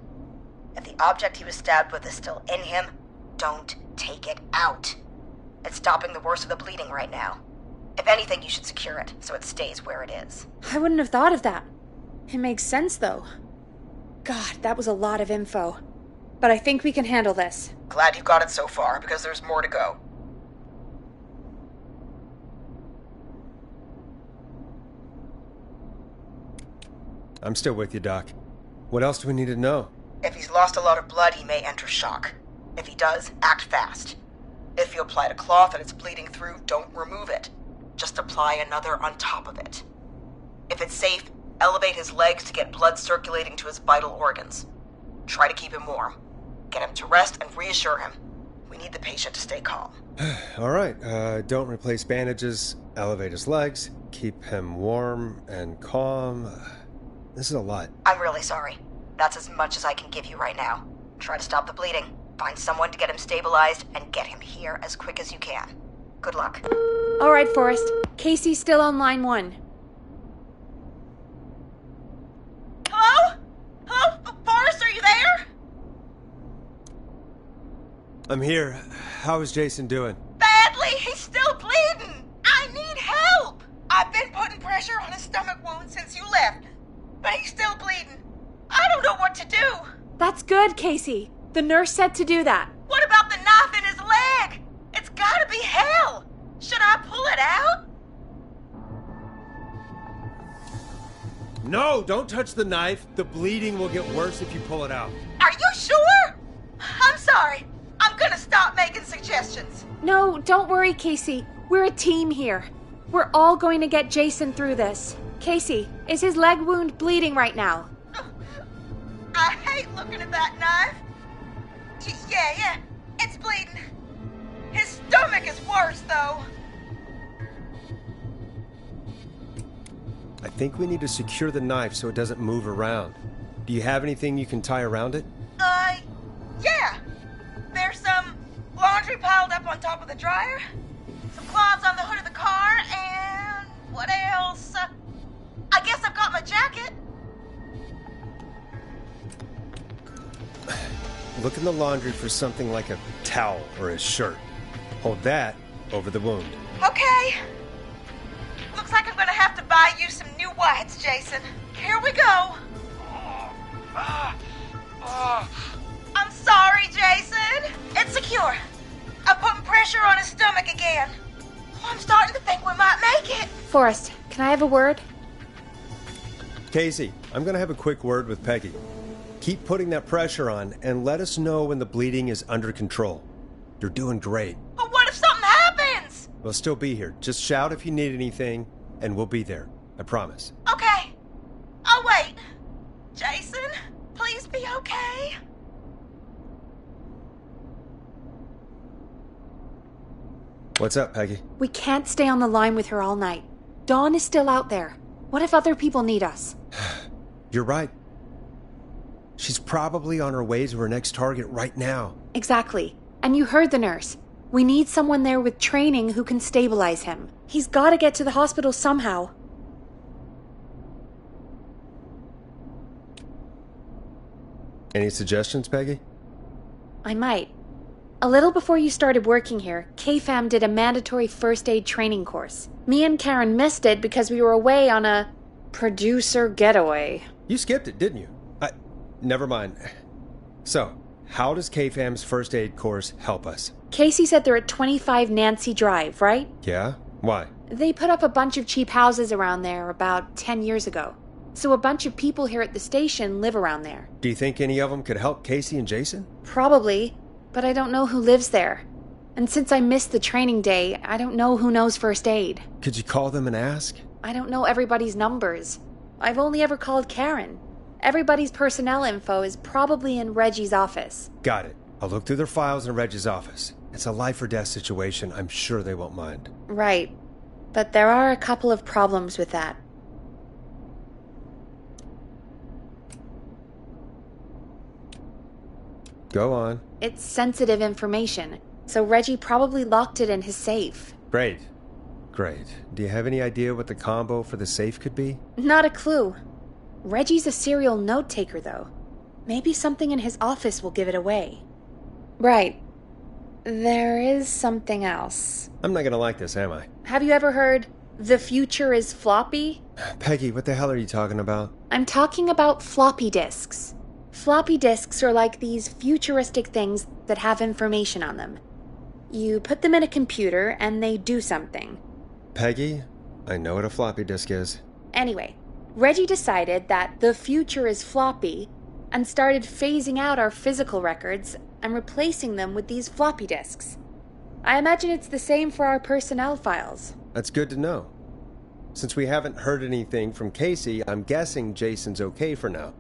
If the object he was stabbed with is still in him, don't take it out. It's stopping the worst of the bleeding right now. If anything, you should secure it so it stays where it is. I wouldn't have thought of that. It makes sense, though. God, that was a lot of info. But I think we can handle this. Glad you got it so far, because there's more to go. I'm still with you, Doc. What else do we need to know? If he's lost a lot of blood, he may enter shock. If he does, act fast. If you applied a cloth and it's bleeding through, don't remove it. Just apply another on top of it. If it's safe, elevate his legs to get blood circulating to his vital organs. Try to keep him warm. Get him to rest and reassure him. We need the patient to stay calm. All right, don't replace bandages, elevate his legs, keep him warm and calm. This is a lot. I'm really sorry. That's as much as I can give you right now. Try to stop the bleeding. Find someone to get him stabilized and get him here as quick as you can. Good luck. All right, Forrest. Casey's still on line 1. Hello? Hello? Forrest, are you there? I'm here. How is Jason doing? Badly. He's still bleeding. I need help. I've been putting pressure on his stomach wound since you left, but he's still bleeding. I don't know what to do. That's good, Casey. The nurse said to do that. What about the knife in his leg? It's gotta be hell. Should I pull it out? No, don't touch the knife. The bleeding will get worse if you pull it out. Are you sure? I'm sorry. I'm gonna stop making suggestions. No, don't worry, Casey. We're a team here. We're all going to get Jason through this. Casey, is his leg wound bleeding right now? I hate looking at that knife. Yeah, it's bleeding. His stomach is worse, though. I think we need to secure the knife so it doesn't move around. Do you have anything you can tie around it? Yeah. There's some laundry piled up on top of the dryer, some cloths on the hood of the car, and what else? I guess I've got my jacket. Look in the laundry for something like a towel or a shirt. Hold that over the wound. Okay. Looks like I'm gonna have to buy you some new whites, Jason. Here we go. I'm sorry, Jason. It's secure. I'm putting pressure on his stomach again. Oh, I'm starting to think we might make it. Forrest, can I have a word? Casey, I'm going to have a quick word with Peggy. Keep putting that pressure on and let us know when the bleeding is under control. You're doing great. But what if something happens? We'll still be here. Just shout if you need anything, and we'll be there. I promise. Okay. I'll wait. Jason, please be okay. What's up, Peggy? We can't stay on the line with her all night. Dawn is still out there. What if other people need us? You're right. She's probably on her way to her next target right now. Exactly. And you heard the nurse. We need someone there with training who can stabilize him. He's got to get to the hospital somehow. Any suggestions, Peggy? I might. A little before you started working here, KFAM did a mandatory first aid training course. Me and Karen missed it because we were away on a producer getaway. You skipped it, didn't you? Never mind. So, how does KFAM's first aid course help us? Casey said they're at 25 Nancy Drive, right? Yeah? Why? They put up a bunch of cheap houses around there about 10 years ago. So a bunch of people here at the station live around there. Do you think any of them could help Casey and Jason? Probably, but I don't know who lives there. And since I missed the training day, I don't know who knows first aid. Could you call them and ask? I don't know everybody's numbers. I've only ever called Karen. Everybody's personnel info is probably in Reggie's office. Got it. I'll look through their files in Reggie's office. It's a life or death situation. I'm sure they won't mind. Right. But there are a couple of problems with that. Go on. It's sensitive information, so Reggie probably locked it in his safe. Great. Do you have any idea what the combo for the safe could be? Not a clue. Reggie's a serial note-taker, though. Maybe something in his office will give it away. Right. There is something else. I'm not gonna like this, am I? Have you ever heard, the future is floppy? Peggy, what the hell are you talking about? I'm talking about floppy disks. Floppy disks are like these futuristic things that have information on them. You put them in a computer and they do something. Peggy, I know what a floppy disk is. Anyway, Reggie decided that the future is floppy and started phasing out our physical records and replacing them with these floppy disks. I imagine it's the same for our personnel files. That's good to know. Since we haven't heard anything from Casey, I'm guessing Jason's okay for now.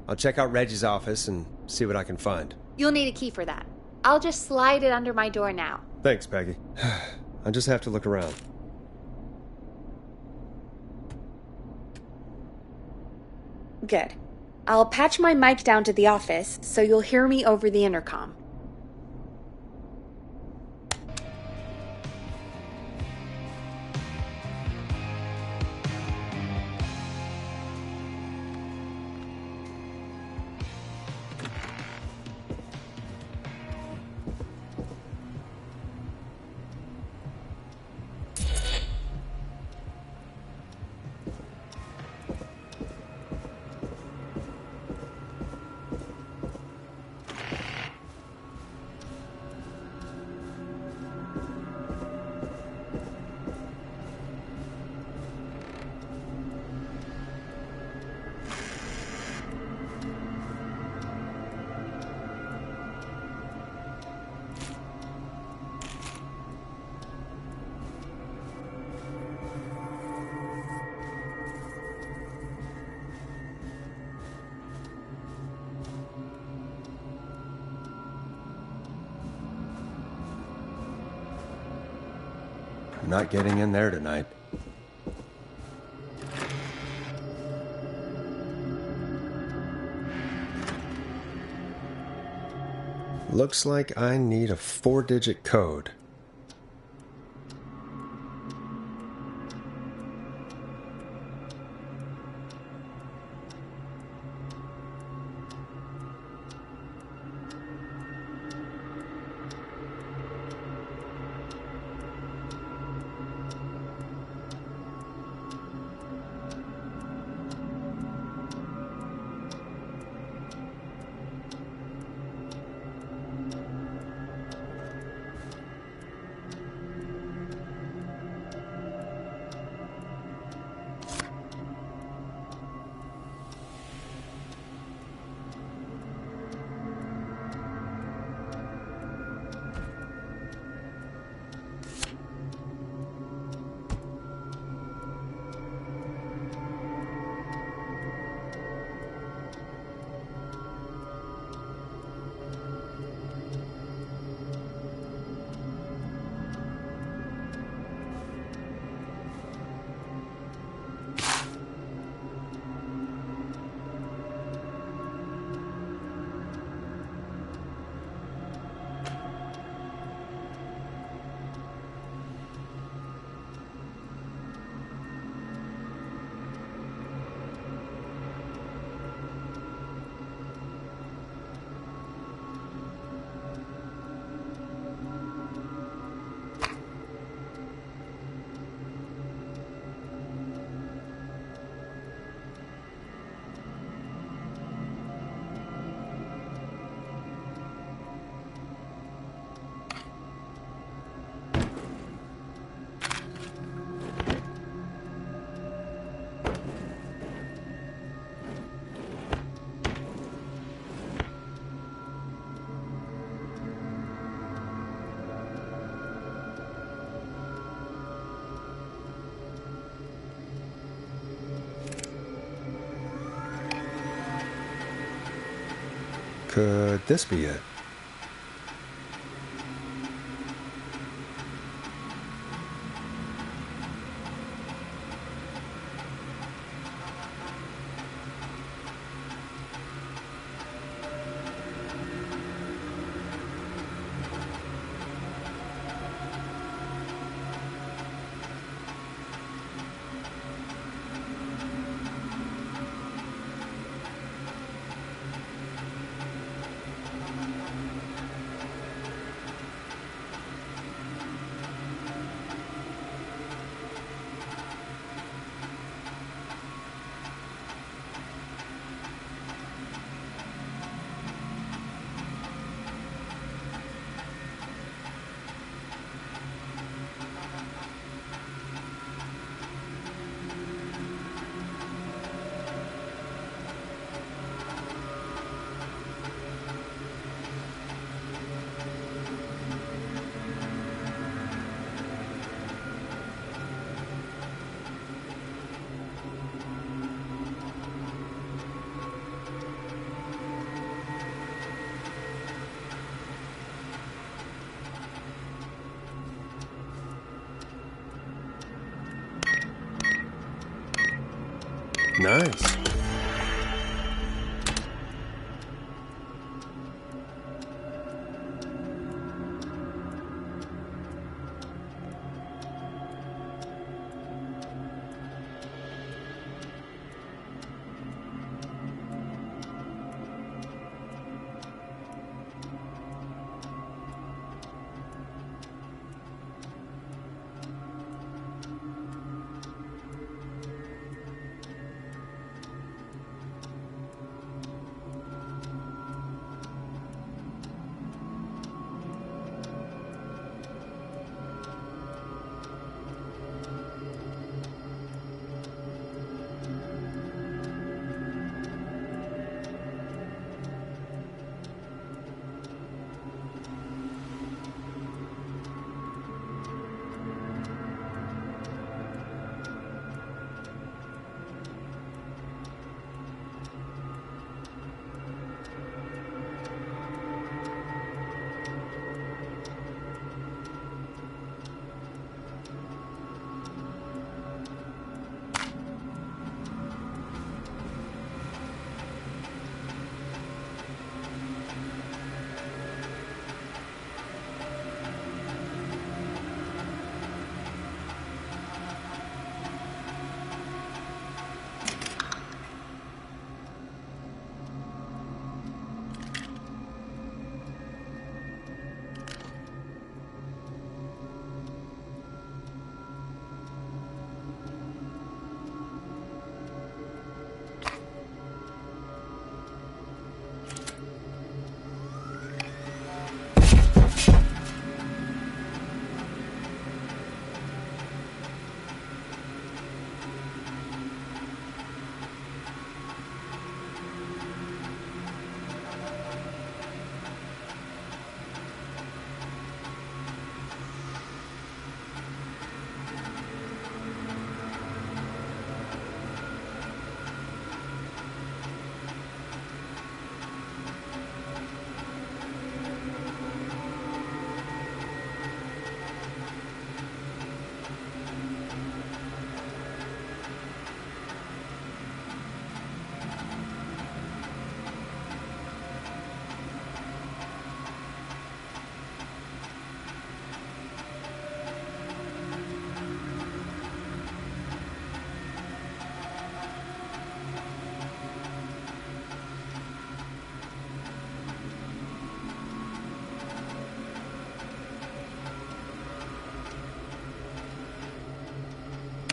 I'll check out Reggie's office and see what I can find. You'll need a key for that. I'll just slide it under my door now. Thanks, Peggy. I'll just have to look around. Good. I'll patch my mic down to the office so you'll hear me over the intercom. not getting in there tonight. Looks like I need a 4-digit code. Could this be it? Nice.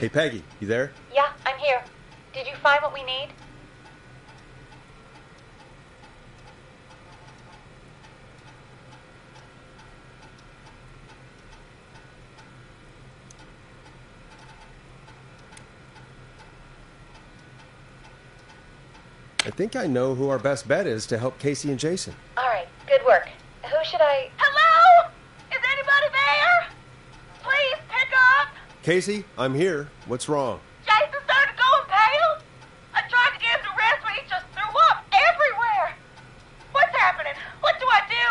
Hey, Peggy, you there? Yeah, I'm here. Did you find what we need? I think I know who our best bet is to help Casey and Jason. All right, good work. Who should I... Hello? Is anybody there? Please pick up. Casey, I'm here. What's wrong? Jason started going pale. I tried to get him to rest, but he just threw up everywhere. What's happening? What do I do?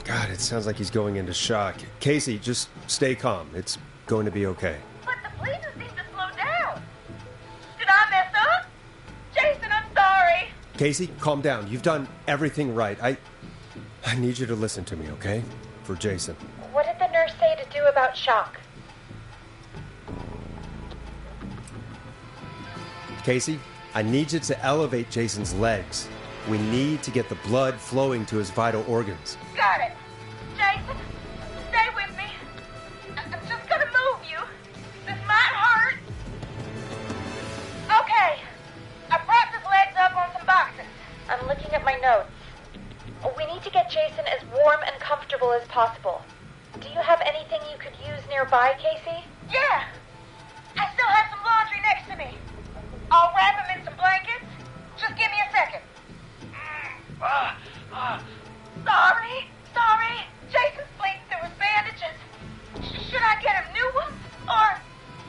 God, it sounds like he's going into shock. Casey, just stay calm. It's going to be okay. But the breathing seemed to slow down. Did I mess up? Jason, I'm sorry. Casey, calm down. You've done everything right. I need you to listen to me, okay? For Jason. What did the nurse say to do about shock? Casey, I need you to elevate Jason's legs. We need to get the blood flowing to his vital organs. Got it. Jason, stay with me. I'm just gonna move you. This might hurt. Okay. I propped his legs up on some boxes. I'm looking at my notes. We need to get Jason as warm and comfortable as possible. Do you have anything you could use nearby, Casey? Yeah. I still have some laundry next to me. I'll wrap him in some blankets. Just give me a second. Sorry. Jason's bleeding through his bandages. Should I get him new ones? Or...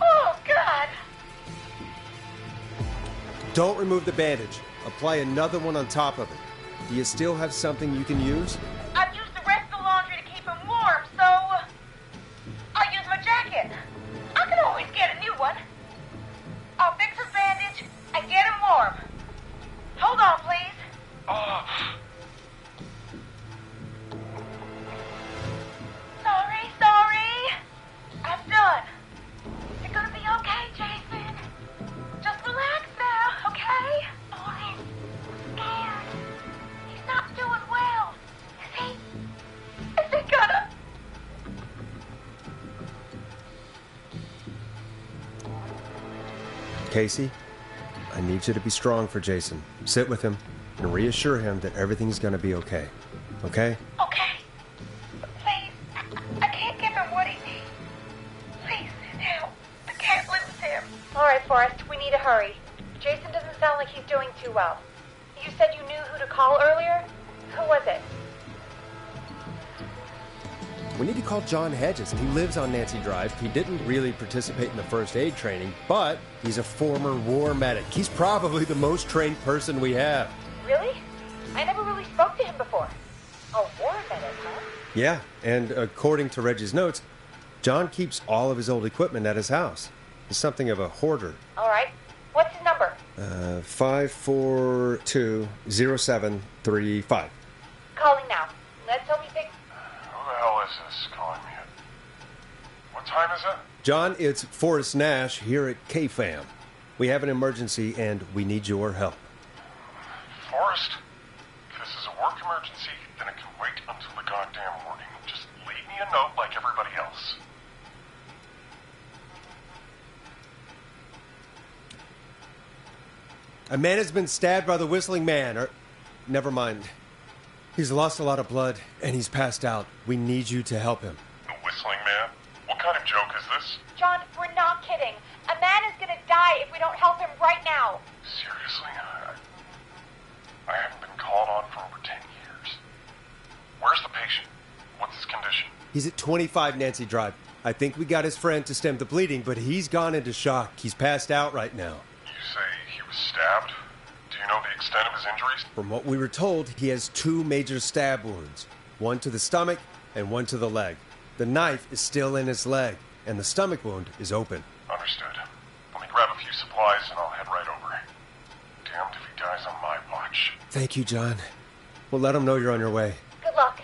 Oh, God. Don't remove the bandage. Apply another one on top of it. Do you still have something you can use? I've used the rest of the laundry to keep him warm, so... I'll use my jacket. I can always get a new one. I'll fix his bandage and get him warm. Hold on, please. Sorry. I'm done. You're gonna be okay, Jason. Just relax now, okay? Oh, he's scared. He's not doing well. Is he gonna... Casey, I need you to be strong for Jason. Sit with him and reassure him that everything's going to be okay. Okay? Okay. Please, I can't give him what he needs. Please sit down. I can't lose him. All right, Forrest, we need to hurry. Jason doesn't sound like he's doing too well. You said you knew who to call earlier? Who was it? We need to call John Hedges. He lives on Nancy Drive. He didn't really participate in the first aid training, but he's a former war medic. He's probably the most trained person we have. Really? I never really spoke to him before. Oh, war medic, huh? Yeah, and according to Reggie's notes, John keeps all of his old equipment at his house. He's something of a hoarder. All right. What's his number? 5420735. Calling now. Let's hope he picks... Who the hell is this calling me? What time is it? John, it's Forrest Nash here at KFAM. We have an emergency and we need your help. Forrest, if this is a work emergency, then it can wait until the goddamn morning. Just leave me a note like everybody else. A man has been stabbed by the Whistling Man, or... Never mind. He's lost a lot of blood, and he's passed out. We need you to help him. The Whistling Man? What kind of joke is this? John, we're not kidding. A man is gonna die if we don't help him right now. Seriously? I haven't been called on for over 10 years. Where's the patient? What's his condition? He's at 25 Nancy Drive. I think we got his friend to stem the bleeding, but he's gone into shock. He's passed out right now. You say he was stabbed? Do you know the extent of his injuries? From what we were told, he has 2 major stab wounds. One to the stomach and one to the leg. The knife is still in his leg, and the stomach wound is open. Understood. Let me grab a few supplies and I'll head right over. Damned if he dies on my watch. Thank you, John. We'll let him know you're on your way. Good luck.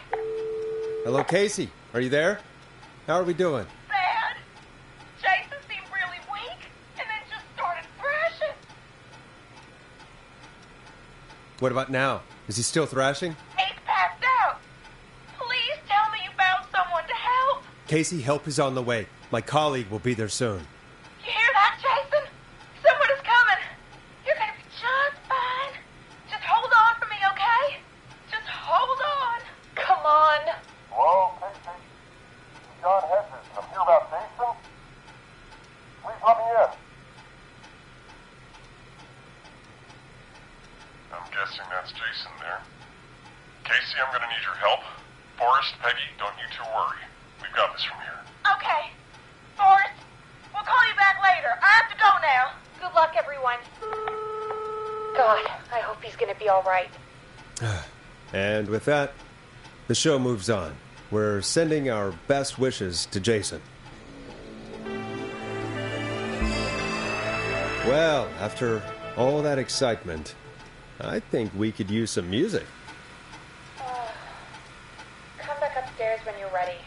Hello, Casey. Are you there? How are we doing? Bad. Jason seemed really weak and then just started thrashing. What about now? Is he still thrashing? He's passed out. Please tell Casey, help is on the way. My colleague will be there soon. You hear that, Jason? Someone is coming. You're gonna be just fine. Just hold on for me, okay? Just hold on. Come on. Hello, Casey. John Hedges. I'm here about Jason. Please let me in. I'm guessing that's Jason there. Casey, I'm gonna need your help. Forrest, Peggy, don't you two worry. We've got this from here. Okay. Forrest, we'll call you back later. I have to go now. Good luck, everyone. God, I hope he's gonna be all right. And with that, the show moves on. We're sending our best wishes to Jason. Well, after all that excitement, I think we could use some music. Come back upstairs when you're ready.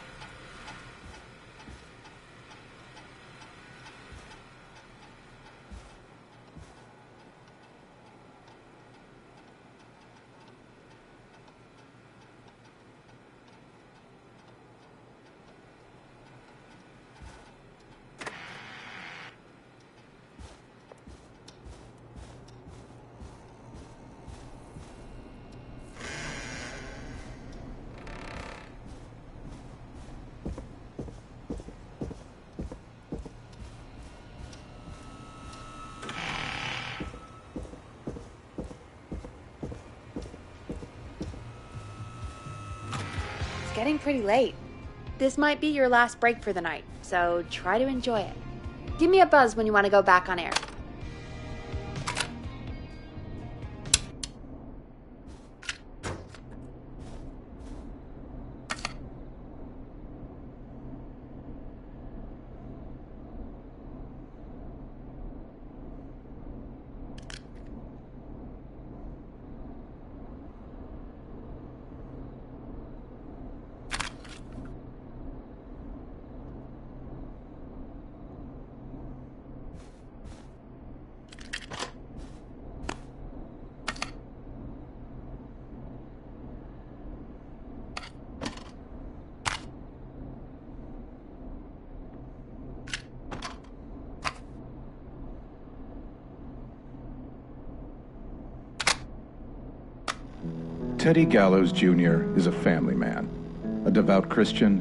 Getting pretty late. This might be your last break for the night, so try to enjoy it. Give me a buzz when you want to go back on air. Teddy Gallows Jr. is a family man, a devout Christian,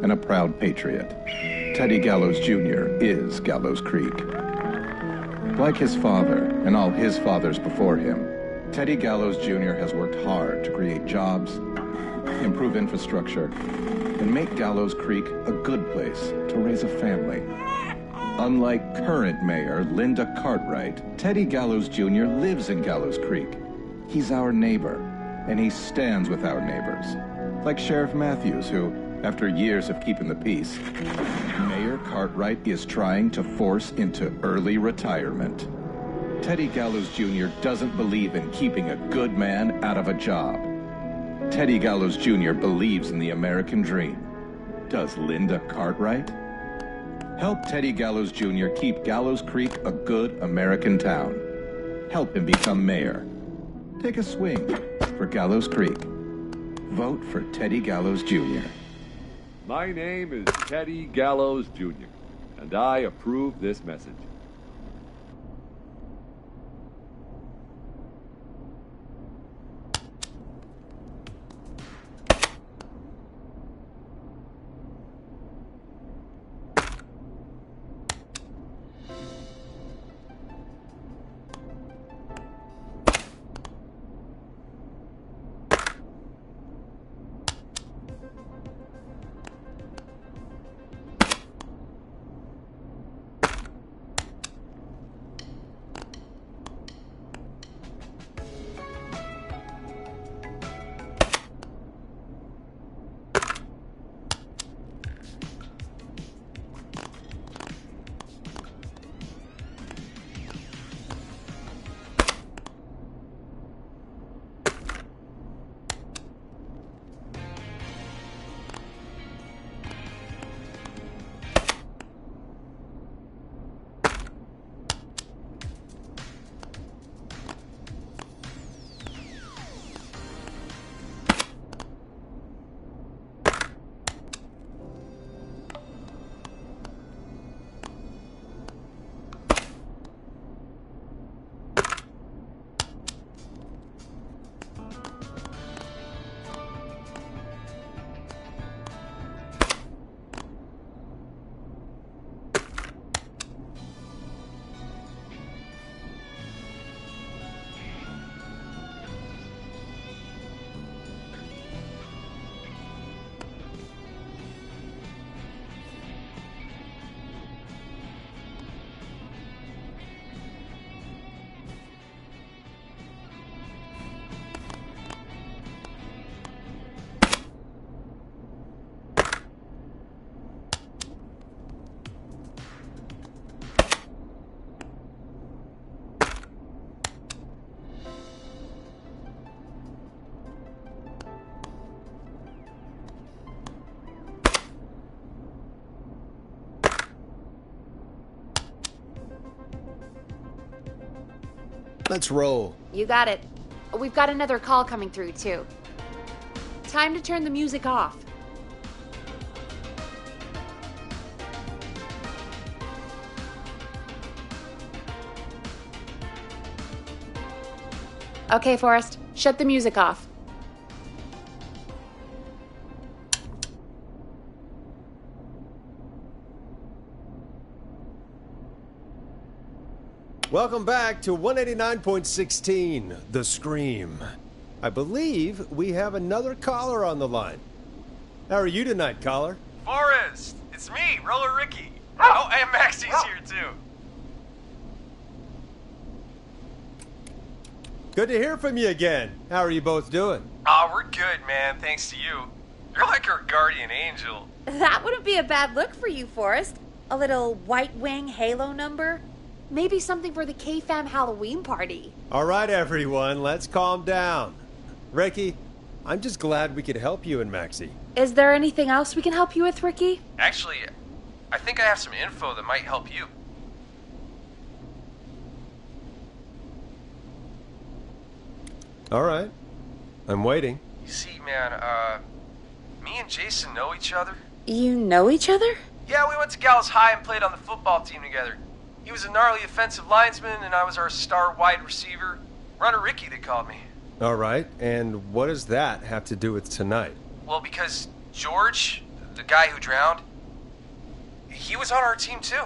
and a proud patriot. Teddy Gallows Jr. is Gallows Creek. Like his father and all his fathers before him, Teddy Gallows Jr. has worked hard to create jobs, improve infrastructure, and make Gallows Creek a good place to raise a family. Unlike current mayor Linda Cartwright, Teddy Gallows Jr. lives in Gallows Creek. He's our neighbor, and he stands with our neighbors. Like Sheriff Matthews, who, after years of keeping the peace, Mayor Cartwright is trying to force into early retirement. Teddy Gallows Jr. doesn't believe in keeping a good man out of a job. Teddy Gallows Jr. believes in the American dream. Does Linda Cartwright? Help Teddy Gallows Jr. keep Gallows Creek a good American town. Help him become mayor. Take a swing for Gallows Creek. Vote for Teddy Gallows Jr. My name is Teddy Gallows Jr., and I approve this message. Let's roll. You got it. We've got another call coming through, too. Time to turn the music off. Okay, Forrest, shut the music off. Welcome back to 189.16, The Scream. I believe we have another caller on the line. How are you tonight, caller? Forrest, it's me, Roller Ricky. Oh, and Maxie's here too. Good to hear from you again. How are you both doing? Oh, we're good, man, thanks to you. You're like our guardian angel. That wouldn't be a bad look for you, Forrest. A little White Wing Halo number. Maybe something for the K-Fam Halloween party. All right, everyone, let's calm down. Ricky, I'm just glad we could help you and Maxie. Is there anything else we can help you with, Ricky? Actually, I think I have some info that might help you. All right, I'm waiting. You see, man, me and Jason know each other. You know each other? Yeah, we went to Gallows High and played on the football team together. He was a gnarly offensive linesman, and I was our star wide receiver. Runner Ricky, they called me. All right, and what does that have to do with tonight? Well, because George, the guy who drowned, he was on our team too.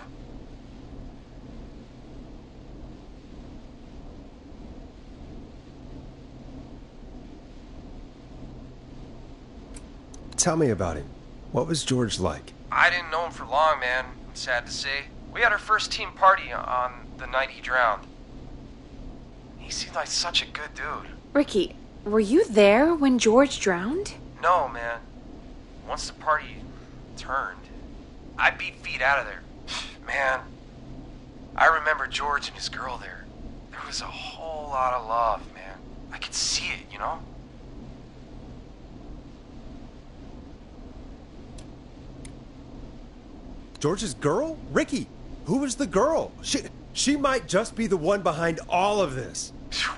Tell me about him. What was George like? I didn't know him for long, man. I'm sad to say. We had our first team party on the night he drowned. He seemed like such a good dude. Ricky, were you there when George drowned? No, man. Once the party turned, I beat feet out of there. Man, I remember George and his girl there. There was a whole lot of love, man. I could see it, you know? George's girl? Ricky, who was the girl? She might just be the one behind all of this.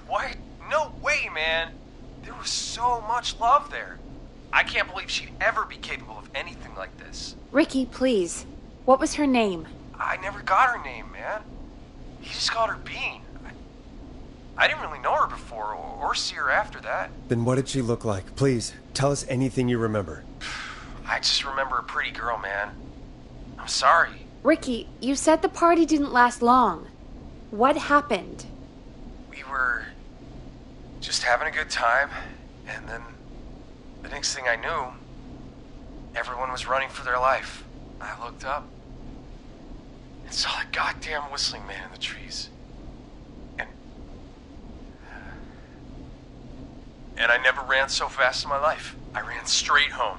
What? No way, man. There was so much love there. I can't believe she'd ever be capable of anything like this. Ricky, please. What was her name? I never got her name, man. He just called her Bean. I didn't really know her before or see her after that. Then what did she look like? Please, tell us anything you remember. I just remember a pretty girl, man. I'm sorry. Ricky, you said the party didn't last long. What happened? We were just having a good time, and then the next thing I knew, everyone was running for their life. I looked up and saw the goddamn whistling man in the trees. And I never ran so fast in my life. I ran straight home.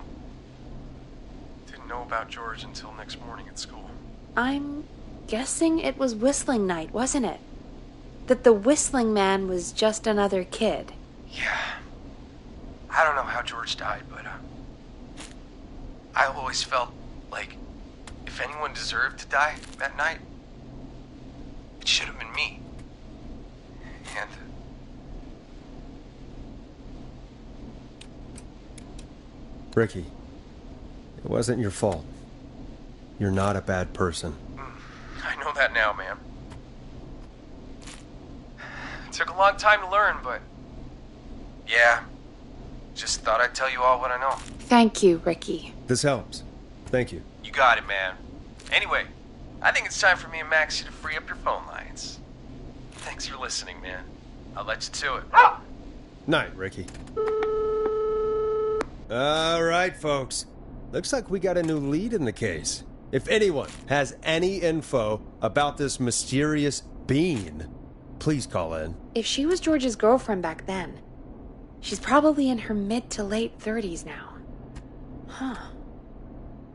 Didn't know about George until next morning at school. I'm guessing it was whistling night, wasn't it? That the whistling man was just another kid. Yeah. I don't know how George died, but I always felt like if anyone deserved to die that night, it should have been me. And Ricky, it wasn't your fault. You're not a bad person. I know that now, man. It took a long time to learn, but yeah, just thought I'd tell you all what I know. Thank you, Ricky. This helps. Thank you. You got it, man. Anyway, I think it's time for me and Maxie to free up your phone lines. Thanks for listening, man. I'll let you to it. Night, Ricky. All right, folks. Looks like we got a new lead in the case. If anyone has any info about this mysterious being, please call in. If she was George's girlfriend back then, she's probably in her mid to late 30s now. Huh.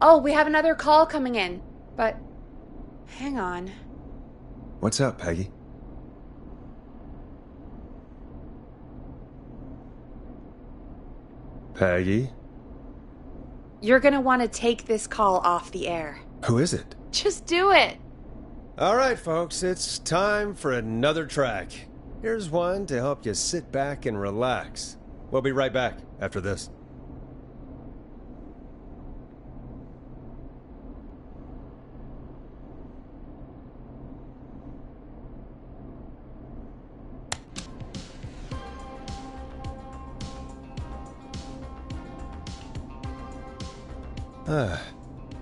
Oh, we have another call coming in, but hang on. What's up, Peggy? Peggy? You're gonna want to take this call off the air. Who is it? Just do it. All right, folks, it's time for another track. Here's one to help you sit back and relax. We'll be right back after this.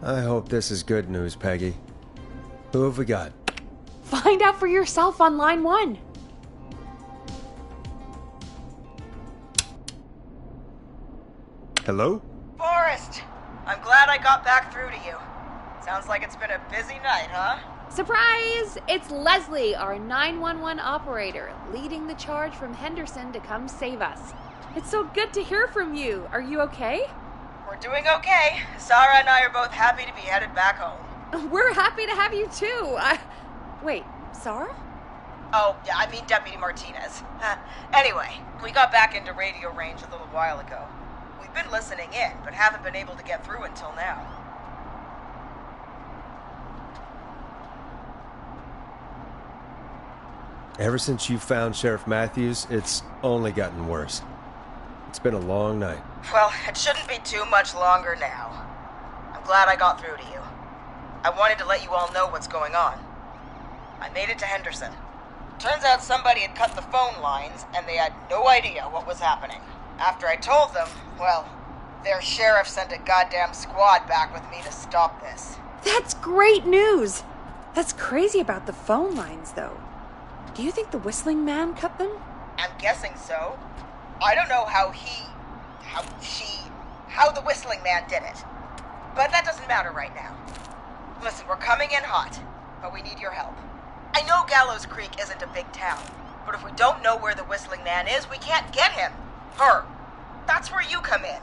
I hope this is good news, Peggy. Who have we got? Find out for yourself on line 1. Hello? Forrest! I'm glad I got back through to you. Sounds like it's been a busy night, huh? Surprise! It's Leslie, our 911 operator, leading the charge from Henderson to come save us. It's so good to hear from you. Are you okay? We're doing okay. Sarah and I are both happy to be headed back home. We're happy to have you too. Wait, Sarah? Oh, yeah, I mean Deputy Martinez. Anyway, we got back into radio range a little while ago. We've been listening in, but haven't been able to get through until now. Ever since you found Sheriff Matthews, it's only gotten worse. It's been a long night. Well, it shouldn't be too much longer now. I'm glad I got through to you. I wanted to let you all know what's going on. I made it to Henderson. Turns out somebody had cut the phone lines, and they had no idea what was happening. After I told them, well, their sheriff sent a goddamn squad back with me to stop this. That's great news! That's crazy about the phone lines, though. Do you think the Whistling Man cut them? I'm guessing so. I don't know how the Whistling Man did it. But that doesn't matter right now. Listen, we're coming in hot, but we need your help. I know Gallows Creek isn't a big town, but if we don't know where the Whistling Man is, we can't get him. Her. That's where you come in.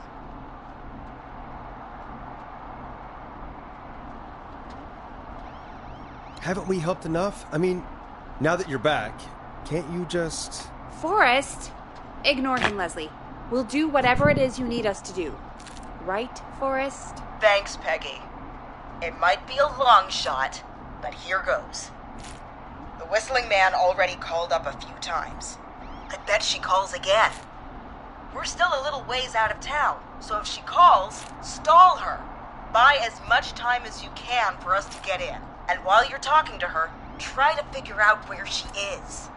Haven't we helped enough? I mean, now that you're back, can't you just... Forrest! Ignore him, Leslie. We'll do whatever it is you need us to do. Right, Forrest? Thanks, Peggy. It might be a long shot, but here goes. The Whistling Man already called up a few times. I bet she calls again. We're still a little ways out of town, so if she calls, stall her. Buy as much time as you can for us to get in. And while you're talking to her, try to figure out where she is.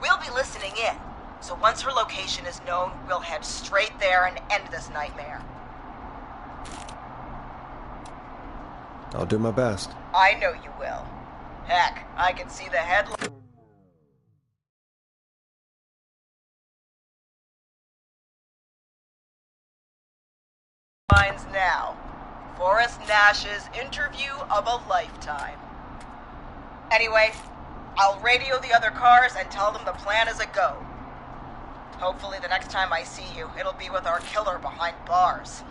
We'll be listening in, so once her location is known, we'll head straight there and end this nightmare. I'll do my best. I know you will. Heck, I can see the headlines now. Forrest Nash's interview of a lifetime. Anyway, I'll radio the other cars and tell them the plan is a go. Hopefully the next time I see you, it'll be with our killer behind bars.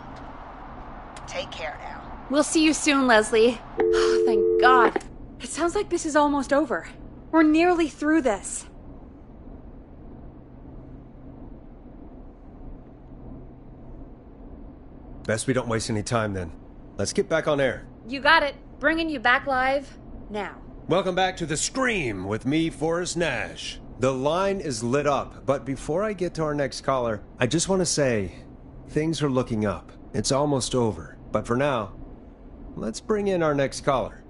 Take care now. We'll see you soon, Leslie. Oh, thank God. It sounds like this is almost over. We're nearly through this. Best we don't waste any time then. Let's get back on air. You got it. Bringing you back live now. Welcome back to The Scream with me, Forrest Nash. The line is lit up, but before I get to our next caller, I just want to say, things are looking up. It's almost over. But for now, let's bring in our next caller.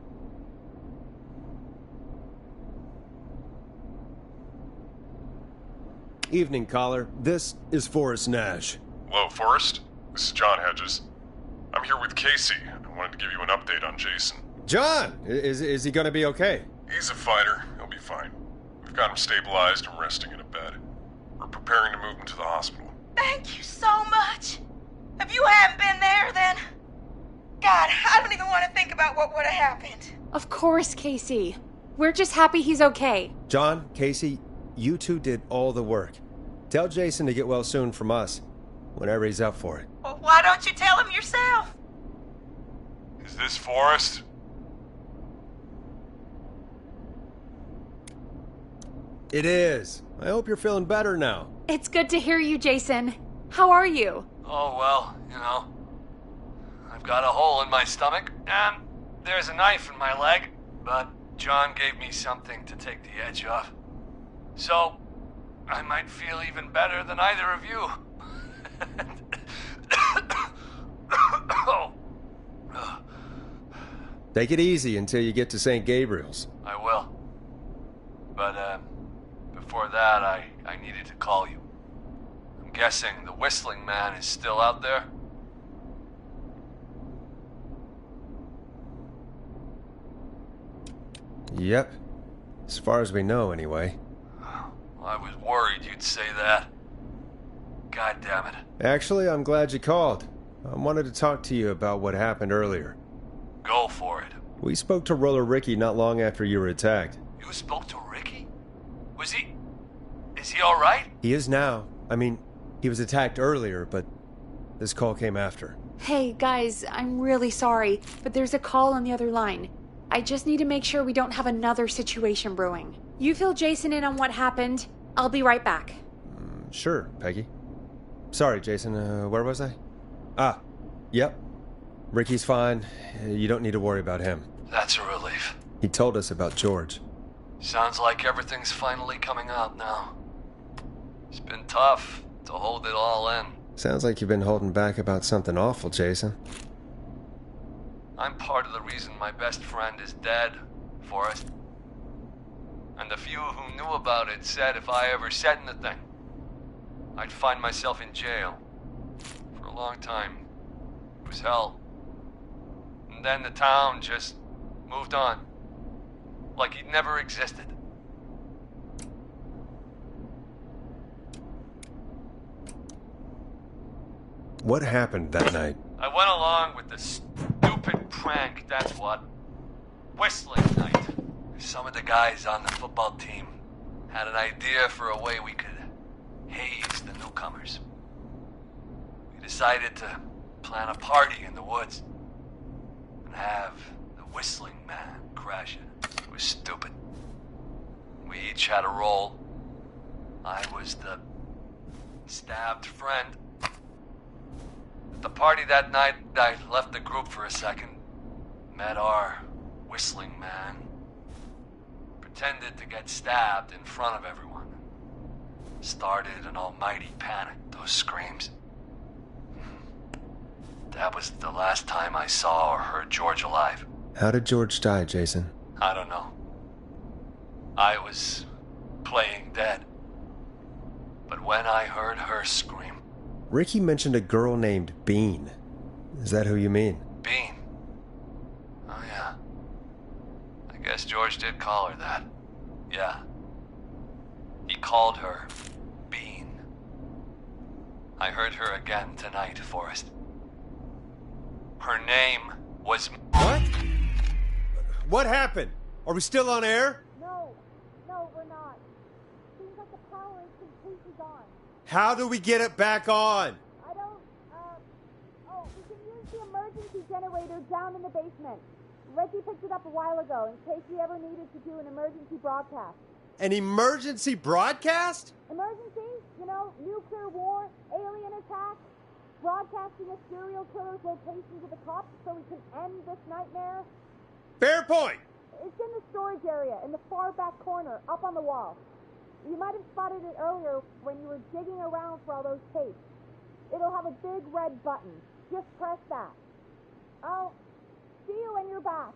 Evening, caller. This is Forrest Nash. Hello, Forrest. This is John Hedges. I'm here with Casey. I wanted to give you an update on Jason. John! Is he gonna be okay? He's a fighter. He'll be fine. We've got him stabilized and resting in a bed. We're preparing to move him to the hospital. Thank you so much. If you hadn't been there, then... God, I don't even want to think about what would have happened. Of course, Casey. We're just happy he's okay. John, Casey, you two did all the work. Tell Jason to get well soon from us, whenever he's up for it. Well, why don't you tell him yourself? Is this Forrest? It is. I hope you're feeling better now. It's good to hear you, Jason. How are you? Oh, well, you know. I've got a hole in my stomach, and there's a knife in my leg, but John gave me something to take the edge off. So, I might feel even better than either of you. Oh. Take it easy until you get to St. Gabriel's. I will. But, before that, I needed to call you. I'm guessing the Whistling Man is still out there? Yep. As far as we know, anyway. I was worried you'd say that. God damn it. Actually, I'm glad you called. I wanted to talk to you about what happened earlier. Go for it. We spoke to Roller Ricky not long after you were attacked. You spoke to Ricky? Is he alright? He is now. I mean, he was attacked earlier, but this call came after. Hey, guys, I'm really sorry, but there's a call on the other line. I just need to make sure we don't have another situation brewing. You fill Jason in on what happened. I'll be right back. Sure, Peggy. Sorry, Jason, where was I? Yep. Ricky's fine. You don't need to worry about him. That's a relief. He told us about George. Sounds like everything's finally coming out now. It's been tough to hold it all in. Sounds like you've been holding back about something awful, Jason. I'm part of the reason my best friend is dead, Forrest. And the few who knew about it said if I ever said anything, I'd find myself in jail. For a long time, it was hell. And then the town just moved on. Like he'd never existed. What happened that night? I went along with the stupid prank, that's what. Whistling night. Some of the guys on the football team had an idea for a way we could haze the newcomers. We decided to plan a party in the woods and have the Whistling Man crash it. It was stupid. We each had a role. I was the stabbed friend. At the party that night, I left the group for a second. Met our Whistling Man. Pretended to get stabbed in front of everyone. Started an almighty panic, those screams. That was the last time I saw or heard George alive. How did George die, Jason? I don't know. I was playing dead. But when I heard her scream... Ricky mentioned a girl named Bean. Is that who you mean? Bean? Oh, yeah. I guess George did call her that. Yeah. He called her Bean. I heard her again tonight, Forrest. Her name was... What? What happened? Are we still on air? No, we're not. Seems like the power is completely gone. How do we get it back on? I don't, we can use the emergency generator down in the basement. Reggie picked it up a while ago in case we ever needed to do an emergency broadcast. An emergency broadcast? Emergency? You know, nuclear war, alien attack, broadcasting a serial killer's location to the cops so we can end this nightmare. Fair point! It's in the storage area, in the far back corner, up on the wall. You might have spotted it earlier when you were digging around for all those tapes. It'll have a big red button. Just press that. I'll see you when you're back.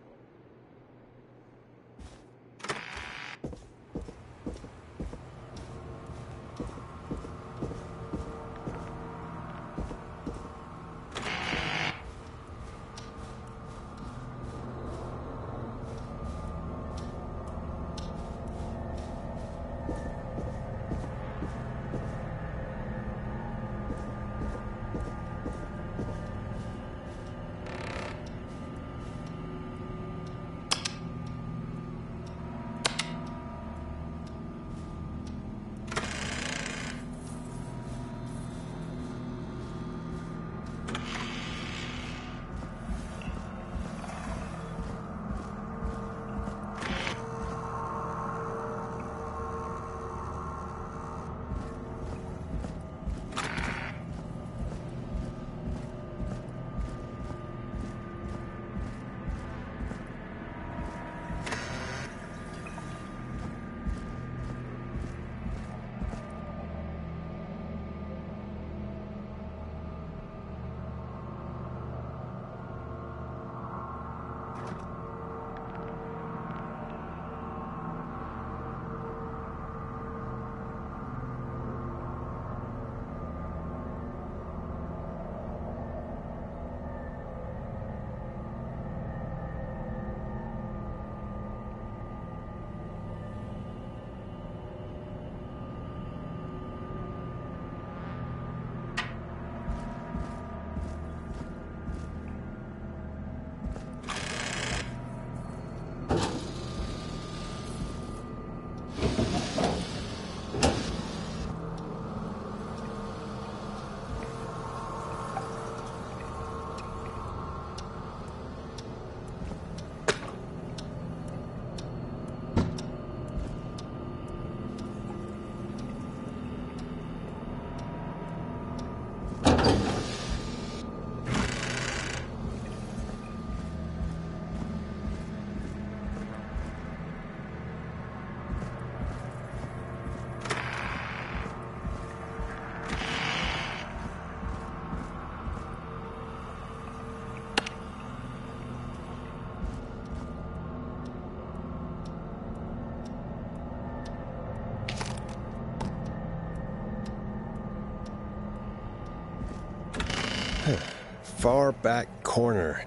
far back corner.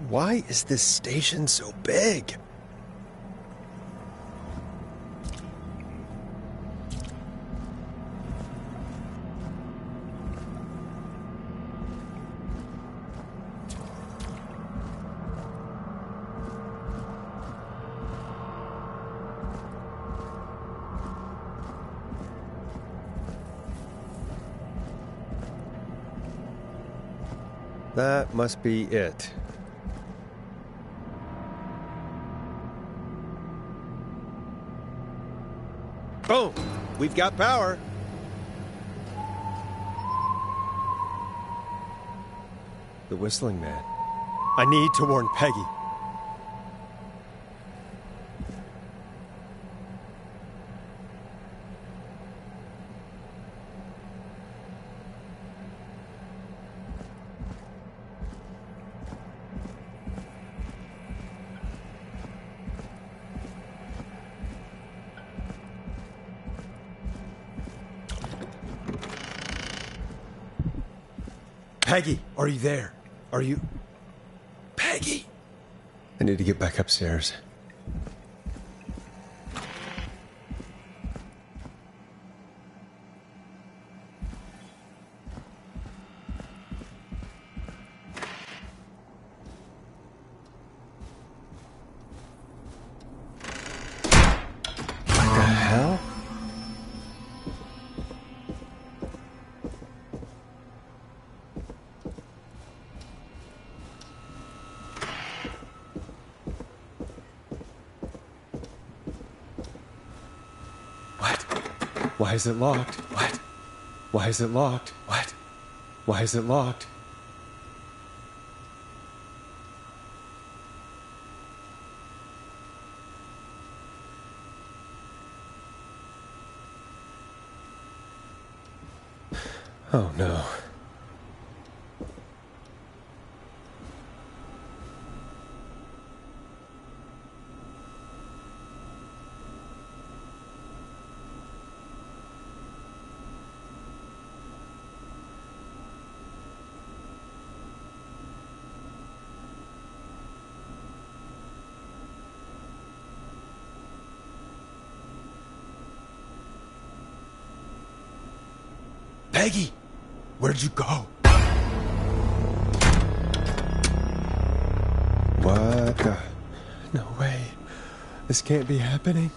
Why is this station so big? That must be it. Boom! We've got power. The whistling man. I need to warn Peggy. Peggy, are you there? Are you... Peggy? I need to get back upstairs. What the hell? Why is it locked? What? Why is it locked? What? Why is it locked? Oh no. Peggy, where'd you go? What the? No way. This can't be happening.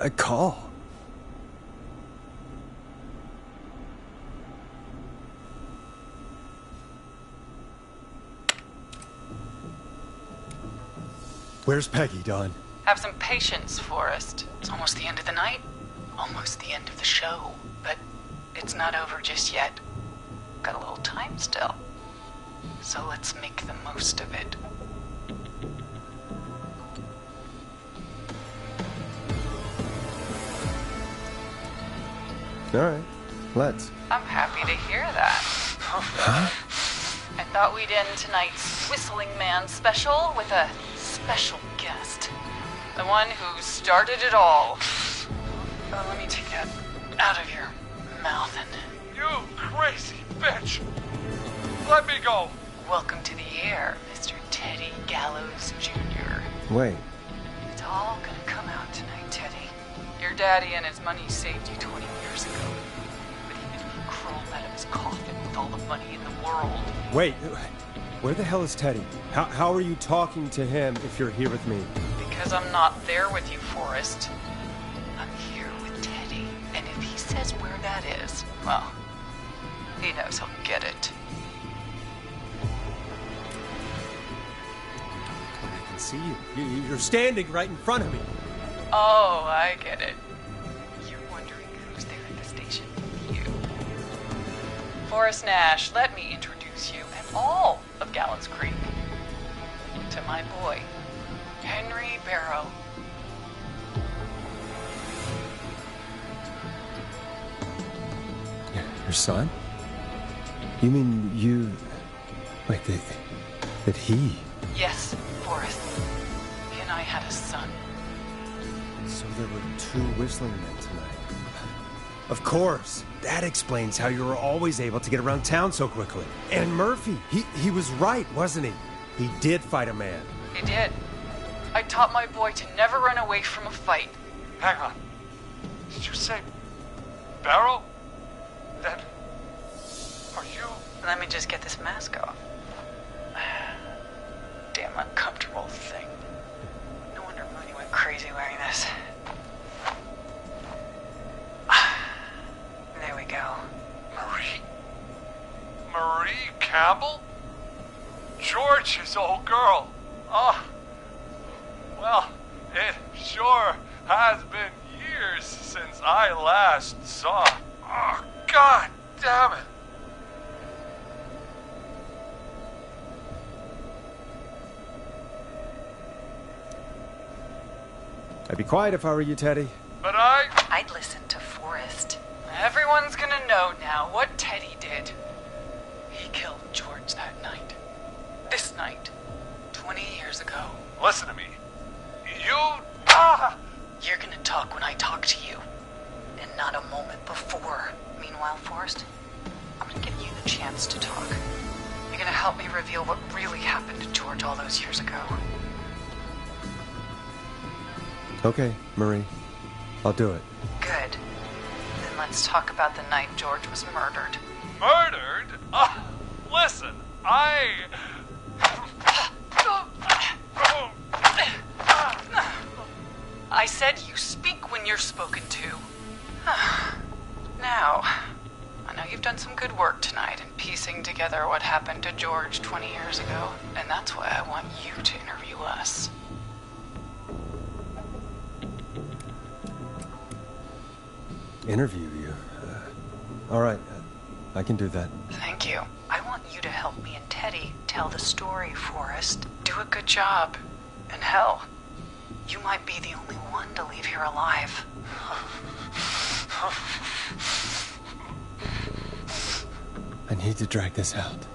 A call. Where's Peggy, Don? Have some patience, Forrest. It's almost the end of the night. Almost the end of the show. But it's not over just yet. Got a little time still. So let's make the most of it. All right, let's. I'm happy to hear that. Huh? I thought we'd end tonight's Whistling Man special with a special guest. The one who started it all. Let me take that out of your mouth and... You crazy bitch! Let me go! Welcome to the air, Mr. Teddy Gallows Jr. Wait. It's all gonna come out tonight, Teddy. Your daddy and his money saved you 20 years ago. But even if he crawled out of his coffin with all the money in the world... Wait, where the hell is Teddy? How are you talking to him if you're here with me? Because I'm not there with you, Forrest. I'm here with Teddy. And if he says where that is, well, he knows he'll get it. I can see you. You're standing right in front of me. Oh, I get it. You're wondering who's there at the station with you. Forrest Nash, let me introduce you and all of Gallows Creek to my boy, Henry Barrow. Your son? You mean you... Wait, that he... Yes, Forrest. I had a son. So there were 2 whistling men tonight. Of course. That explains how you were always able to get around town so quickly. And Murphy, he was right, wasn't he? He did fight a man. He did. I taught my boy to never run away from a fight. Hang on. Did you say Barrow? Then are you? Let me just get this mask off. Damn uncomfortable thing. No wonder Mooney went crazy wearing this. There we go. Marie Campbell? George's old girl. Oh, well, it sure has been years since I last saw. Oh, God damn it. I'd be quiet if I were you, Teddy. But I'd listen to Forrest. Everyone's gonna know now what Teddy did. He killed George that night. This night. 20 years ago. Listen to me. You're gonna talk when I talk to you. And not a moment before. Meanwhile, Forrest, I'm gonna give you the chance to talk. You're gonna help me reveal what really happened to George all those years ago. Okay, Marie. I'll do it. Good. Then let's talk about the night George was murdered. Murdered? Listen, I said you speak when you're spoken to. Now, I know you've done some good work tonight in piecing together what happened to George 20 years ago, and that's why I want you to interview us. Interview you? All right. I can do that. Thank you. I want you to help me and Teddy tell the story, Forrest. Do a good job. And hell, you might be the only one to leave here alive. I need to drag this out.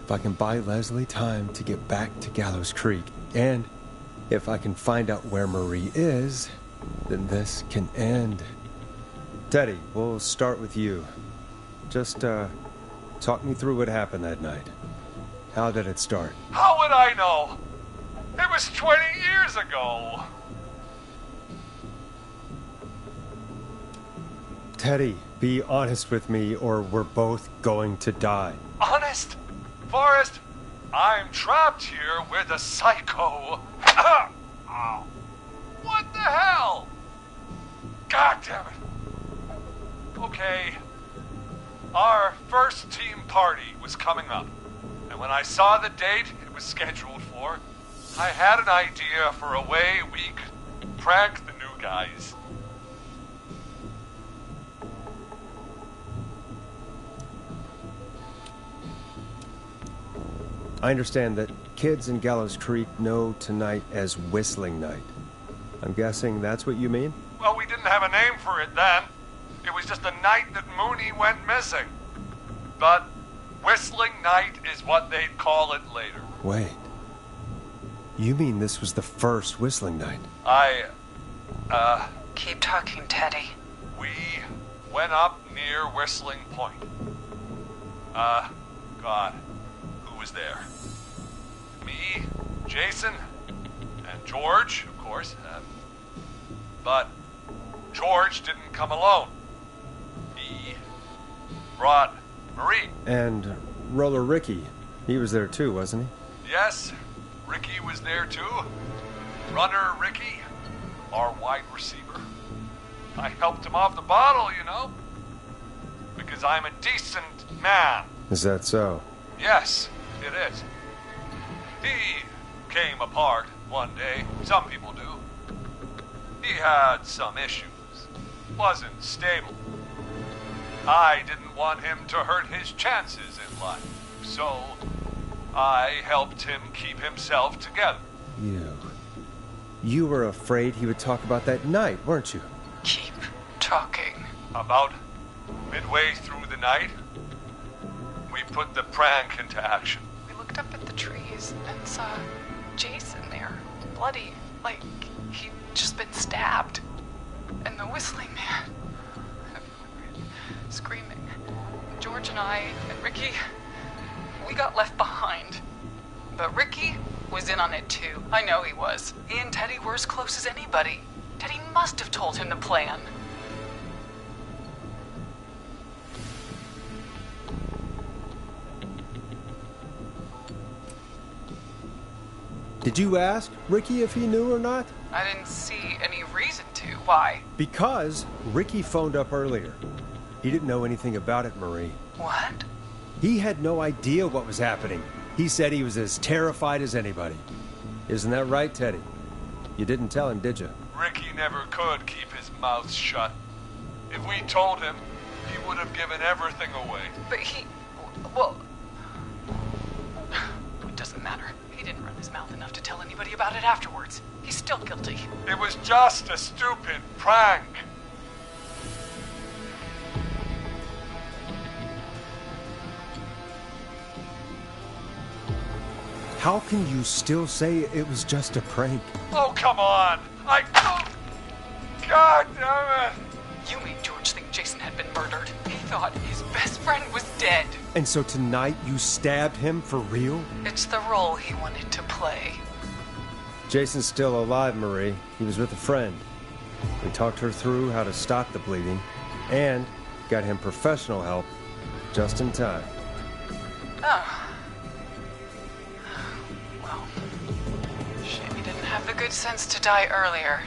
If I can buy Leslie time to get back to Gallows Creek, and if I can find out where Marie is, then this can end. Teddy, we'll start with you. Just, talk me through what happened that night. How did it start? How would I know? It was 20 years ago. Teddy, be honest with me or we're both going to die. Honest? Forrest, I'm trapped here with a psycho. Oh. What the hell? God damn it. Okay. Our first team party was coming up. And when I saw the date it was scheduled for, I had an idea for a way we could prank the new guys. I understand that kids in Gallows Creek know tonight as Whistling Night. I'm guessing that's what you mean? Well, we didn't have a name for it then. It was just the night that Mooney went missing. But Whistling Night is what they'd call it later. Wait. You mean this was the first Whistling Night? Keep talking, Teddy. We went up near Whistling Point. God, who was there? Me, Jason, and George, of course. But George didn't come alone. He brought Marie. And Roller Ricky. He was there too, wasn't he? Yes, Ricky was there too. Runner Ricky, our wide receiver. I helped him off the bottle, you know. Because I'm a decent man. Is that so? Yes, it is. He came apart one day. Some people do. He had some issues. Wasn't stable. I didn't want him to hurt his chances in life. So, I helped him keep himself together. You were afraid he would talk about that night, weren't you? Keep talking. About midway through the night, we put the prank into action. We looked up at the trees and saw Jason there, bloody like he'd just been stabbed. And the whistling man, screaming. George and I and Ricky, we got left behind. But Ricky was in on it too. I know he was. He and Teddy were as close as anybody. Teddy must have told him the plan. Did you ask Ricky if he knew or not? I didn't see any reason to. Why? Because Ricky phoned up earlier. He didn't know anything about it, Marie. What? He had no idea what was happening. He said he was as terrified as anybody. Isn't that right, Teddy? You didn't tell him, did you? Ricky never could keep his mouth shut. If we told him, he would have given everything away. But well, it doesn't matter. He didn't run his mouth enough to tell anybody about it afterwards. He's still guilty. It was just a stupid prank. How can you still say it was just a prank? Oh, come on. God damn it. You made George think Jason had been murdered. He thought his best friend was dead. And so tonight you stabbed him for real? It's the role he wanted to play. Jason's still alive, Marie. He was with a friend. We talked her through how to stop the bleeding and got him professional help just in time. Oh. Well, shame he didn't have the good sense to die earlier.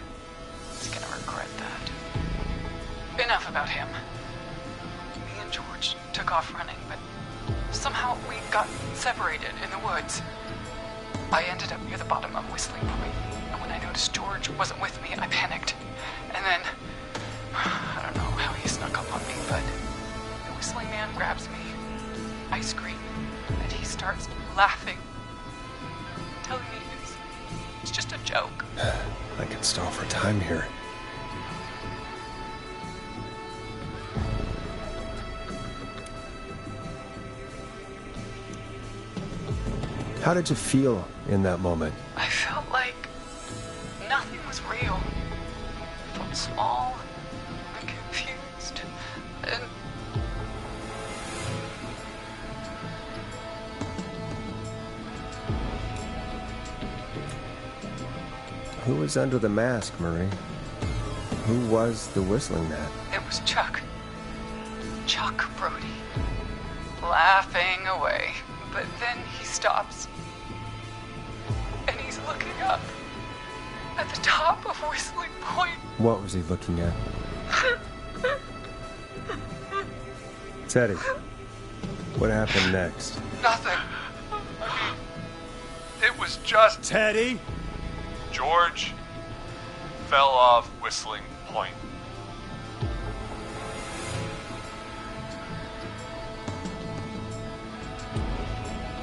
He's gonna regret that. Enough about him. Me and George took off running, but somehow we got separated in the woods. I ended up near the bottom of Whistling Point, and when I noticed George wasn't with me, I panicked. And then, I don't know how he snuck up on me, but the Whistling Man grabs me. I scream, and he starts laughing, telling me it's just a joke. I could stall for time here. How did you feel in that moment? I felt like nothing was real. I felt small and confused and... Who was under the mask, Marie? Who was the Whistling Man? It was Chuck. Chuck Brody. Laughing away. But then he stops. And he's looking up. At the top of Whistling Point. What was he looking at? Teddy, what happened next? Nothing. I mean, it was just... Teddy? George fell off Whistling Point.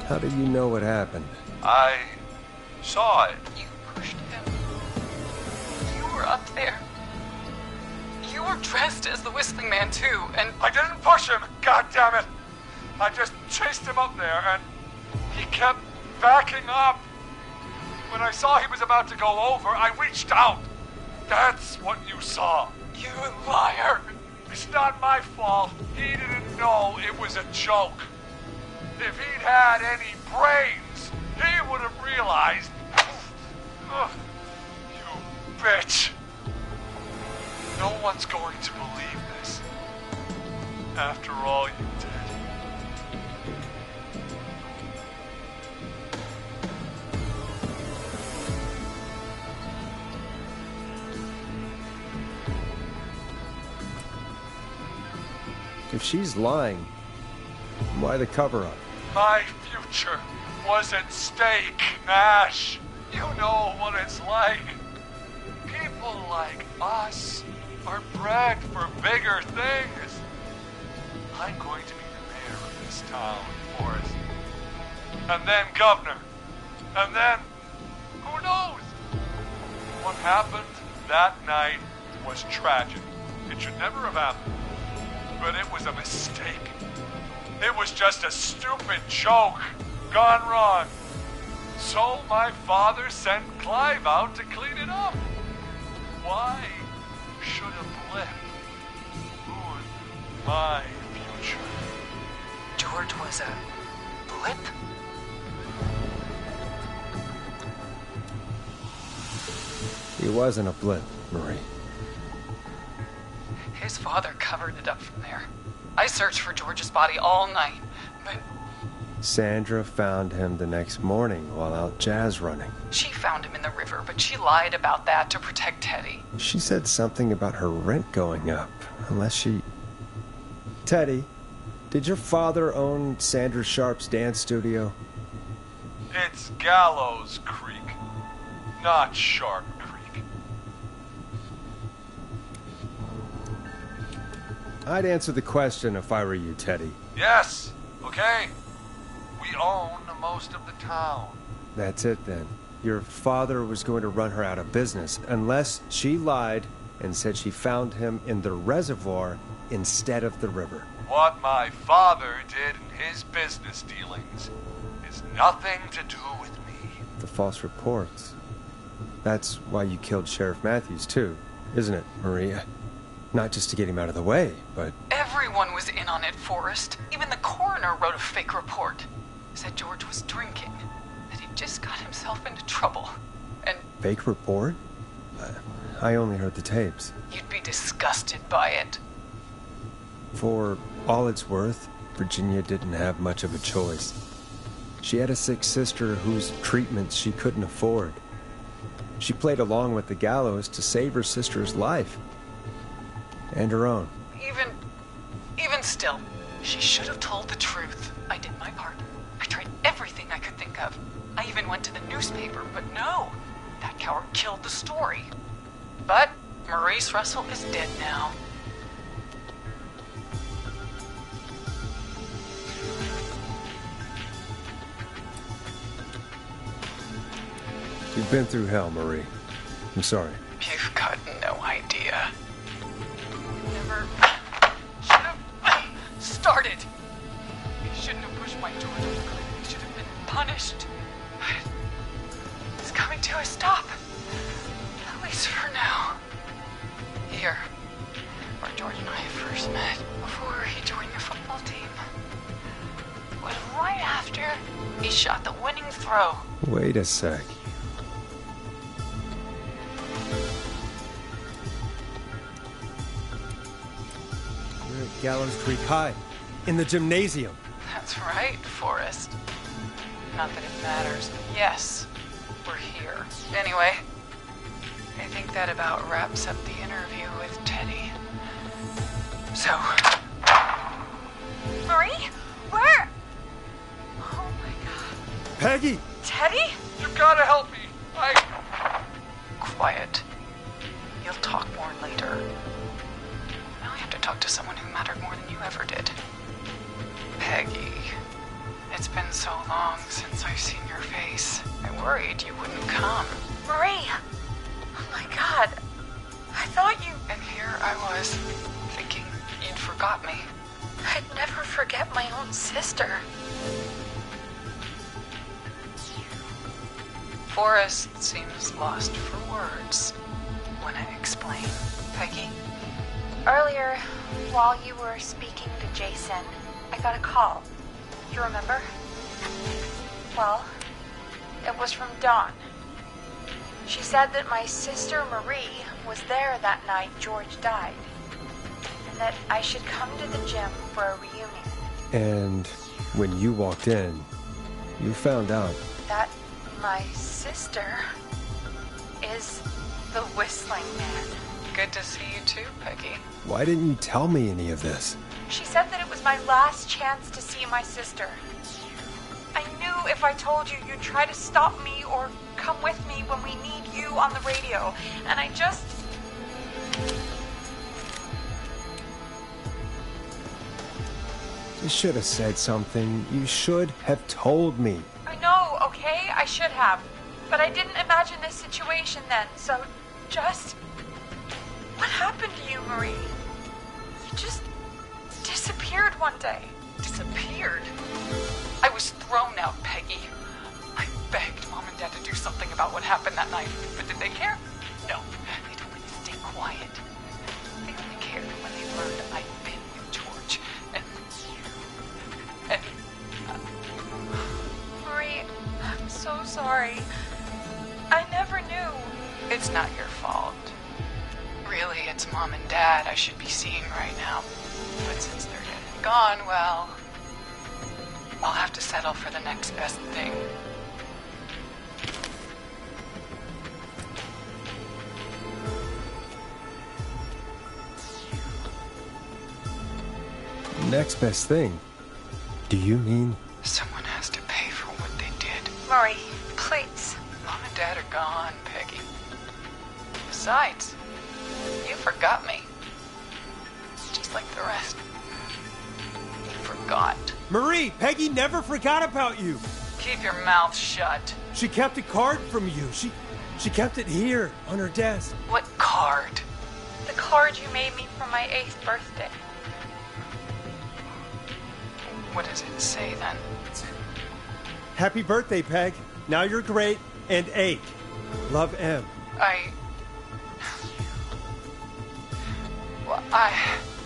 How do you know what happened? I saw it. You pushed him. You were up there. You were dressed as the Whistling Man too, and... I didn't push him, God damn it! I just chased him up there, and he kept backing up. When I saw he was about to go over, I reached out. That's what you saw. You liar! It's not my fault. He didn't know it was a joke. If he'd had any brains, he would have realized. You bitch. No one's going to believe this. After all you did. If she's lying, why the cover-up? My future was at stake, Nash. You know what it's like. People like us are bred for bigger things. I'm going to be the mayor of this town, Forrest. And then governor. And then, who knows? What happened that night was tragic. It should never have happened. But it was a mistake. It was just a stupid joke gone wrong. So my father sent Clive out to clean it up. Why should a blip ruin my future? George was a blip? He wasn't a blip, Marie. His father covered it up from there. I searched for George's body all night, but Sandra found him the next morning while out jazz running. she found him in the river, but she lied about that to protect Teddy. She said something about her rent going up, unless she... Teddy, did your father own Sandra Sharp's dance studio? It's Gallows Creek, not Sharp Creek. I'd answer the question if I were you, Teddy. Yes, okay. We own most of the town. That's it then. Your father was going to run her out of business unless she lied and said she found him in the reservoir instead of the river. What my father did in his business dealings is nothing to do with me. The false reports. That's why you killed Sheriff Matthews too, isn't it, Maria? Not just to get him out of the way, but... Everyone was in on it, Forrest. Even the coroner wrote a fake report. Said George was drinking, that he just got himself into trouble. And Fake report? I only heard the tapes. you'd be disgusted by it. For all it's worth, Virginia didn't have much of a choice. She had a sick sister whose treatments she couldn't afford. She played along with the gallows to save her sister's life. And her own. Even still, she should have told the truth. I did my part. I tried everything I could think of. I even went to the newspaper, but no. That coward killed the story. But Maurice Russell is dead now. You've been through hell, Marie. I'm sorry. You've got no idea. Never should have started. He shouldn't have pushed my George off the cliff. He should have been punished. But it's coming to a stop. At least for now. Here, where George and I first met, before he joined your football team, was right after he shot the winning throw. Wait a sec. You're at Gallows Creek High, in the gymnasium. That's right, Forrest. Not that it matters, but yes, we're here. Anyway, I think that about wraps up the interview with Teddy. So... Marie? Where? Oh my god. Peggy! Teddy? You've got to help me. Quiet. You'll talk more later. Now I have to talk to someone who mattered more than you ever did. Peggy. It's been so long since I've seen your face. I worried you wouldn't come. Marie! Oh my god. I thought you... And here I was, thinking you'd forgot me. I'd never forget my own sister. Forrest seems lost for words when I explain. Peggy? Earlier, while you were speaking to Jason, I got a call. You remember? Well, it was from Dawn. She said that my sister Marie was there that night George died, and that I should come to the gym for a reunion. And when you walked in, you found out. That my sister is the Whistling Man. Good to see you too, Peggy. Why didn't you tell me any of this? She said that it was my last chance to see my sister. I knew if I told you, you'd try to stop me or come with me when we need you on the radio. And I just... You should have said something. You should have told me. I know, okay? I should have. But I didn't imagine this situation then, so just... What happened to you, Marie? You just disappeared one day. Disappeared? I was thrown out, Peggy. begged Mom and Dad to do something about what happened that night. But did they care? No. They told me to stay quiet. They only cared when they learned I'd been with George. And Marie, I'm so sorry. I never knew. it's not your fault. Really, it's Mom and Dad I should be seeing right now. But since they're dead and gone, well, I'll have to settle for the next best thing. Next best thing? Do you mean? Someone has to pay for what they did. Marie, please. Mom and Dad are gone, Peggy. Besides, you forgot me. Just like the rest. You forgot. Marie, Peggy never forgot about you. Keep your mouth shut. She kept a card from you. She kept it here on her desk. What card? The card you made me for my 8th birthday. What does it say then? Happy birthday, Peg. Now you're great and 8. Love, M.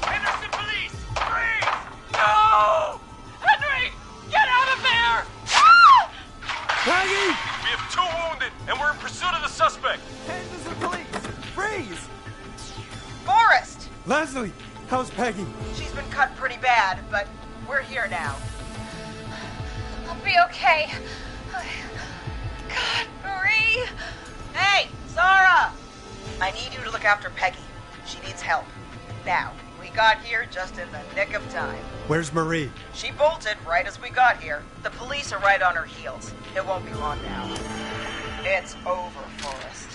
Henderson police! Freeze! No! Henry! Get out of there! Ah! Peggy! We have 2 wounded, and we're in pursuit of the suspect. Henderson police! Freeze! Forrest! Leslie, how's Peggy? She's been cut pretty bad, but we're here now. I'll be okay. God, Marie! Hey, Zara! I need you to look after Peggy. She needs help. Now, we got here just in the nick of time. Where's Marie? She bolted right as we got here. The police are right on her heels. It won't be long now. It's over, Forrest.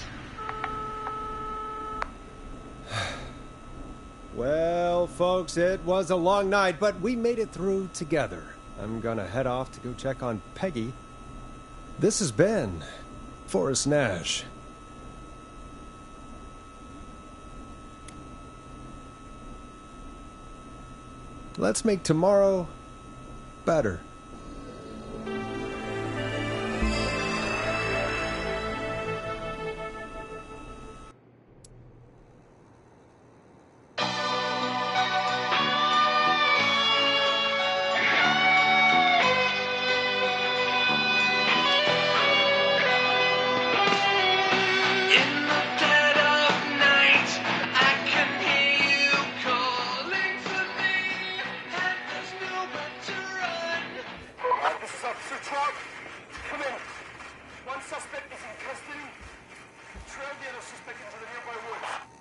Well, folks, it was a long night, but we made it through together. I'm gonna head off to go check on Peggy. This has been Forrest Nash. Let's make tomorrow better. Come in. One suspect is in custody. Trail the other suspect into the nearby woods.